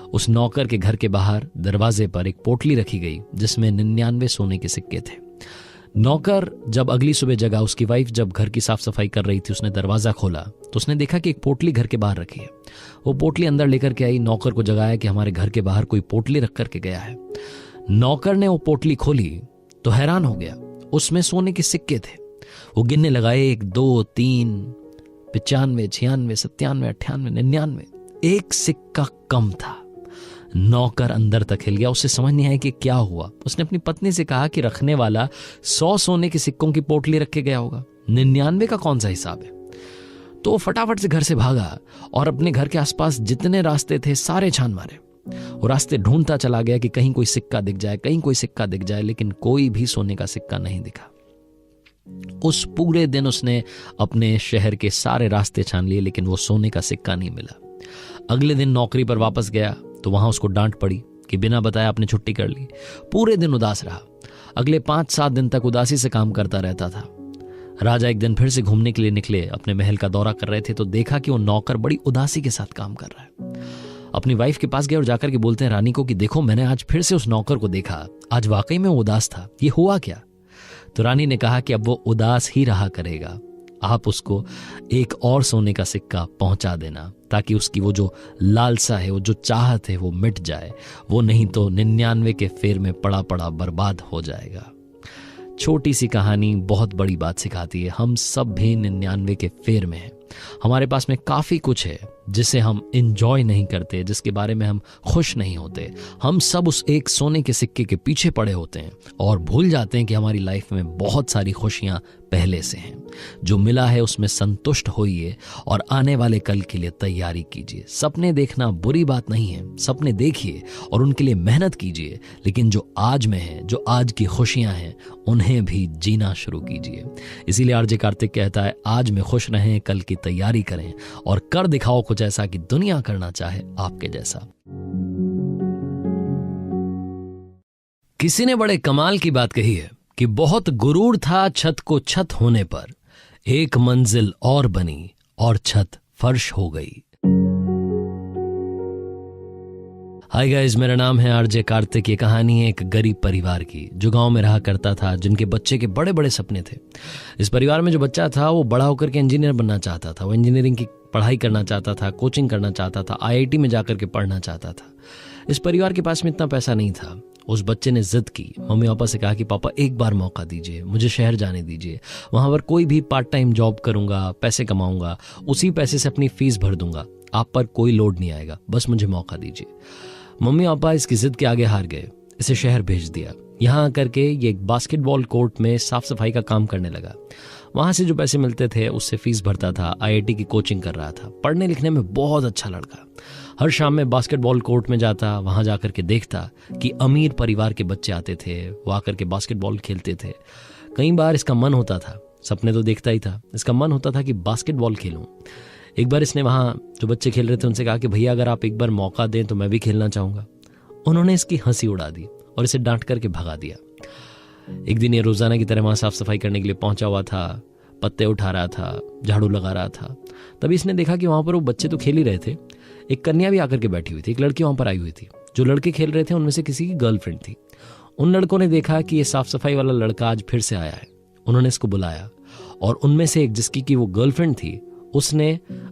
उस नौकर के घर के बाहर दरवाजे पर एक पोटली रखी गई जिसमें 99 सोने के सिक्के थे। नौकर जब अगली सुबह जगा, उसकी वाइफ जब घर की साफ सफाई कर रही थी, उसने दरवाजा खोला तो उसने देखा कि एक पोटली घर के बाहर रखी है। वो पोटली अंदर लेकर के आई, नौकर को जगाया कि हमारे घर के बाहर कोई पोटली रख करके गया है। नौकर ने वो पोटली खोली तो हैरान हो गया, उसमें सोने के सिक्के थे। वो गिनने लगाए, 1 2 3 95 96 97 98 99। एक सिक्का कम था। नौकर अंदर तक हिल गया, उसे समझ नहीं आया कि क्या हुआ। उसने अपनी पत्नी से कहा कि रखने वाला 100 सोने के सिक्कों की पोटली रख के गया होगा, 99 का कौन सा हिसाब है? तो वो फटाफट से घर से भागा और अपने घर के आसपास जितने रास्ते थे सारे छान मारे। वो रास्ते ढूंढता चला गया कि कहीं कोई सिक्का दिख जाए, कहीं कोई सिक्का दिख जाए, लेकिन कोई भी सोने का सिक्का नहीं दिखा। उस पूरे दिन उसने अपने शहर के सारे रास्ते छान लिए, लेकिन वो सोने का सिक्का नहीं मिला। अगले दिन नौकरी पर वापस गया तो वहां उसको डांट पड़ी कि बिना बताए आपने छुट्टी कर ली। पूरे दिन उदास रहा। अगले 5-7 दिन तक उदासी से काम करता रहता था। राजा एक दिन फिर से घूमने के लिए निकले, अपने महल का दौरा कर रहे थे तो देखा कि वो नौकर बड़ी उदासी के साथ काम कर रहा है। अपनी वाइफ के पास गए और जाकर के बोलते हैं रानी को कि देखो, मैंने आज फिर से उस नौकर को देखा, आज वाकई में वो उदास था, ये हुआ क्या? तो रानी ने कहा कि अब वो उदास ही रहा करेगा, आप उसको एक और सोने का सिक्का पहुंचा देना ताकि उसकी वो जो लालसा है, वो जो चाहत है, वो मिट जाए। वो नहीं तो 99 के फेर में पड़ा पड़ा बर्बाद हो जाएगा। छोटी सी कहानी बहुत बड़ी बात सिखाती है। हम सब भी 99 के फेर में हैं। हमारे पास में काफी कुछ है जिसे हम इंजॉय नहीं करते, जिसके बारे में हम खुश नहीं होते। हम सब उस एक सोने के सिक्के के पीछे पड़े होते हैं और भूल जाते हैं कि हमारी लाइफ में बहुत सारी खुशियां पहले से हैं। जो मिला है उसमें संतुष्ट होइए और आने वाले कल के लिए तैयारी कीजिए। सपने देखना बुरी बात नहीं है, सपने देखिए और उनके लिए मेहनत कीजिए, लेकिन जो आज में है, जो आज की खुशियां हैं, उन्हें भी जीना शुरू कीजिए। इसीलिए आरजे कार्तिक कहता है, आज में खुश रहें, कल की तैयारी करें और कर दिखाओ कुछ ऐसा कि दुनिया करना चाहे आपके जैसा। किसी ने बड़े कमाल की बात कही है कि बहुत गुरूर था छत को छत होने पर, एक मंजिल और बनी और छत फर्श हो गई। हाय गाइस, मेरा नाम है आरजे कार्तिक। ये कहानी है एक गरीब परिवार की जो गांव में रहा करता था, जिनके बच्चे के बड़े बड़े सपने थे। इस परिवार में जो बच्चा था वो बड़ा होकर के इंजीनियर बनना चाहता था। वो इंजीनियरिंग की पढ़ाई करना चाहता था, कोचिंग करना चाहता था, आईआईटी में जाकर के पढ़ना चाहता था। इस परिवार के पास में इतना पैसा नहीं था। उस बच्चे ने जिद की, मम्मी पापा से कहा कि पापा एक बार मौका दीजिए, मुझे शहर जाने दीजिए, वहां पर कोई भी पार्ट टाइम जॉब करूंगा, पैसे कमाऊंगा, उसी पैसे से अपनी फीस भर दूंगा, आप पर कोई लोड नहीं आएगा, बस मुझे मौका दीजिए। मम्मी पापा इसकी जिद के आगे हार गए, इसे शहर भेज दिया। यहाँ आकर के ये एक बास्केटबॉल कोर्ट में साफ सफाई का काम करने लगा। वहां से जो पैसे मिलते थे उससे फीस भरता था, आईआईटी की कोचिंग कर रहा था। पढ़ने लिखने में बहुत अच्छा लड़का। हर शाम में बास्केटबॉल कोर्ट में जाता, वहां जाकर के देखता कि अमीर परिवार के बच्चे आते थे, वो आकर के बास्केटबॉल खेलते थे। कई बार इसका मन होता था, सपने तो देखता ही था, इसका मन होता था कि बास्केटबॉल खेलूं। एक बार इसने वहां जो बच्चे खेल रहे थे उनसे कहा कि भैया अगर आप एक बार मौका दें तो मैं भी खेलना चाहूंगा। उन्होंने इसकी हंसी उड़ा दी और इसे डांट करके भगा दिया। एक दिन ये रोजाना की तरह वहां साफ सफाई करने के लिए पहुंचा हुआ था, पत्ते उठा रहा था, झाड़ू लगा रहा था। तभी इसने देखा कि वहां पर वो बच्चे तो खेल ही रहे थे, एक कन्या भी आकर के बैठी हुई थी। एक लड़की वहां पर आई हुई थी। जो लड़के खेल रहे थे उनमें से किसी की गर्लफ्रेंड थी। उन लड़कों ने देखा कि ये साफ सफाई वाला लड़का आज फिर से आया है। उन्होंने इसको बुलाया और उनमें से एक, जिसकी की वो गर्लफ्रेंड थी, उसने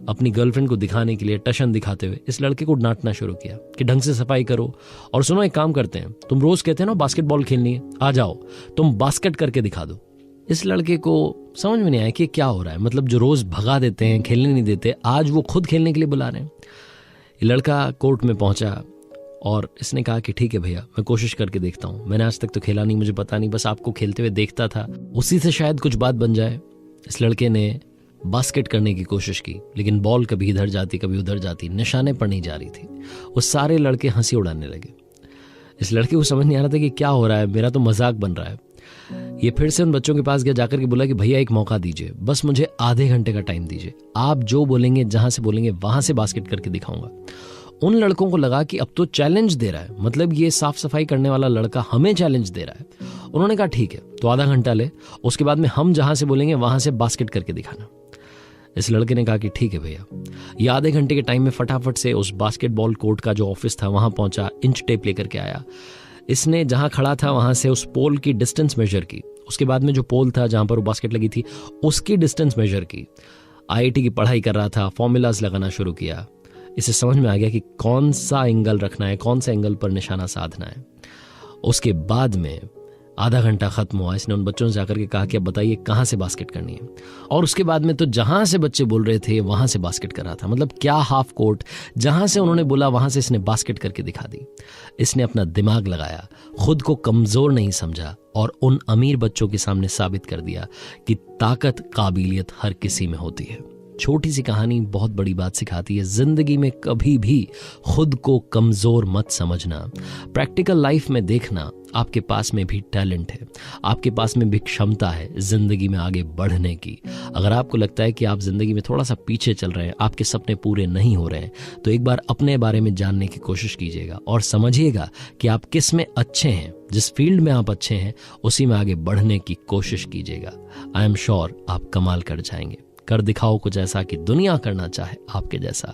अपनी गर्लफ्रेंड को दिखाने के लिए टशन दिखाते हुए इस लड़के को डांटना शुरू किया कि ढंग से सफाई करो। और सुनो, एक काम करते हैं, तुम रोज कहते हैं ना बास्केटबॉल खेलनी है, आ जाओ तुम बास्केट करके दिखा दो। इस लड़के को समझ में नहीं आया कि क्या हो रहा है। मतलब जो रोज भगा देते हैं, खेलने नहीं देते, आज वो खुद खेलने के लिए बुला रहे हैं। ये लड़का कोर्ट में पहुंचा और इसने कहा कि ठीक है भैया, मैं कोशिश करके देखता हूं। मैंने आज तक तो खेला नहीं, मुझे पता नहीं, बस आपको खेलते हुए देखता था, उसी से शायद कुछ बात बन जाए। इस लड़के ने बास्केट करने की कोशिश की, लेकिन बॉल कभी इधर जाती कभी उधर जाती, निशाने पर नहीं जा रही थी। वो सारे लड़के हंसी उड़ाने लगे। इस लड़के को समझ नहीं आ रहा था कि क्या हो रहा है, मेरा तो मजाक बन रहा है। ये फिर से उन बच्चों के पास गया, जाकर के बोला कि भैया एक मौका दीजिए, बस मुझे आधे घंटे का टाइम दीजिए, आप जो बोलेंगे, जहां से बोलेंगे वहां से बास्केट करके दिखाऊंगा। उन लड़कों को लगा कि अब तो चैलेंज दे रहा है, मतलब ये साफ सफाई करने वाला लड़का हमें चैलेंज दे रहा है। उन्होंने कहा ठीक है, तो आधा घंटा ले, उसके बाद में हम जहां से बोलेंगे वहां से बास्केट करके दिखाना। इस लड़के ने कहा कि ठीक है भैया। ये आधे घंटे के टाइम में फटाफट से उस बास्केटबॉल कोर्ट का जो ऑफिस था वहां पहुंचा, इंच टेप लेकर के आया। इसने जहां खड़ा था वहां से उस पोल की डिस्टेंस मेजर की। उसके बाद में जो पोल था जहां पर वो बास्केट लगी थी उसकी डिस्टेंस मेजर की। आईआईटी की पढ़ाई कर रहा था, फॉर्मूलाज लगाना शुरू किया। इसे समझ में आ गया कि कौन सा एंगल रखना है, कौन सा एंगल पर निशाना साधना है। उसके बाद में आधा घंटा खत्म हुआ। इसने उन बच्चों से जाकर के कहा कि अब बताइए कहां से बास्केट करनी है। और उसके बाद में तो जहां से बच्चे बोल रहे थे वहां से बास्केट कर रहा था। मतलब क्या हाफ कोर्ट, जहां से उन्होंने बोला वहां से इसने बास्केट करके दिखा दी। इसने अपना दिमाग लगाया, खुद को कमजोर नहीं समझा और उन अमीर बच्चों के सामने साबित कर दिया कि ताकत, काबिलियत हर किसी में होती है। छोटी सी कहानी बहुत बड़ी बात सिखाती है। जिंदगी में कभी भी खुद को कमजोर मत समझना। प्रैक्टिकल लाइफ में देखना, आपके पास में भी टैलेंट है, आपके पास में भी क्षमता है जिंदगी में आगे बढ़ने की। अगर आपको लगता है कि आप जिंदगी में थोड़ा सा पीछे चल रहे हैं, आपके सपने पूरे नहीं हो रहे हैं, तो एक बार अपने बारे में जानने की कोशिश कीजिएगा और समझिएगा कि आप किस में अच्छे हैं। जिस फील्ड में आप अच्छे हैं उसी में आगे बढ़ने की कोशिश कीजिएगा। आई एम श्योर आप कमाल कर जाएंगे। कर दिखाओ कुछ ऐसा कि दुनिया करना चाहे आपके जैसा।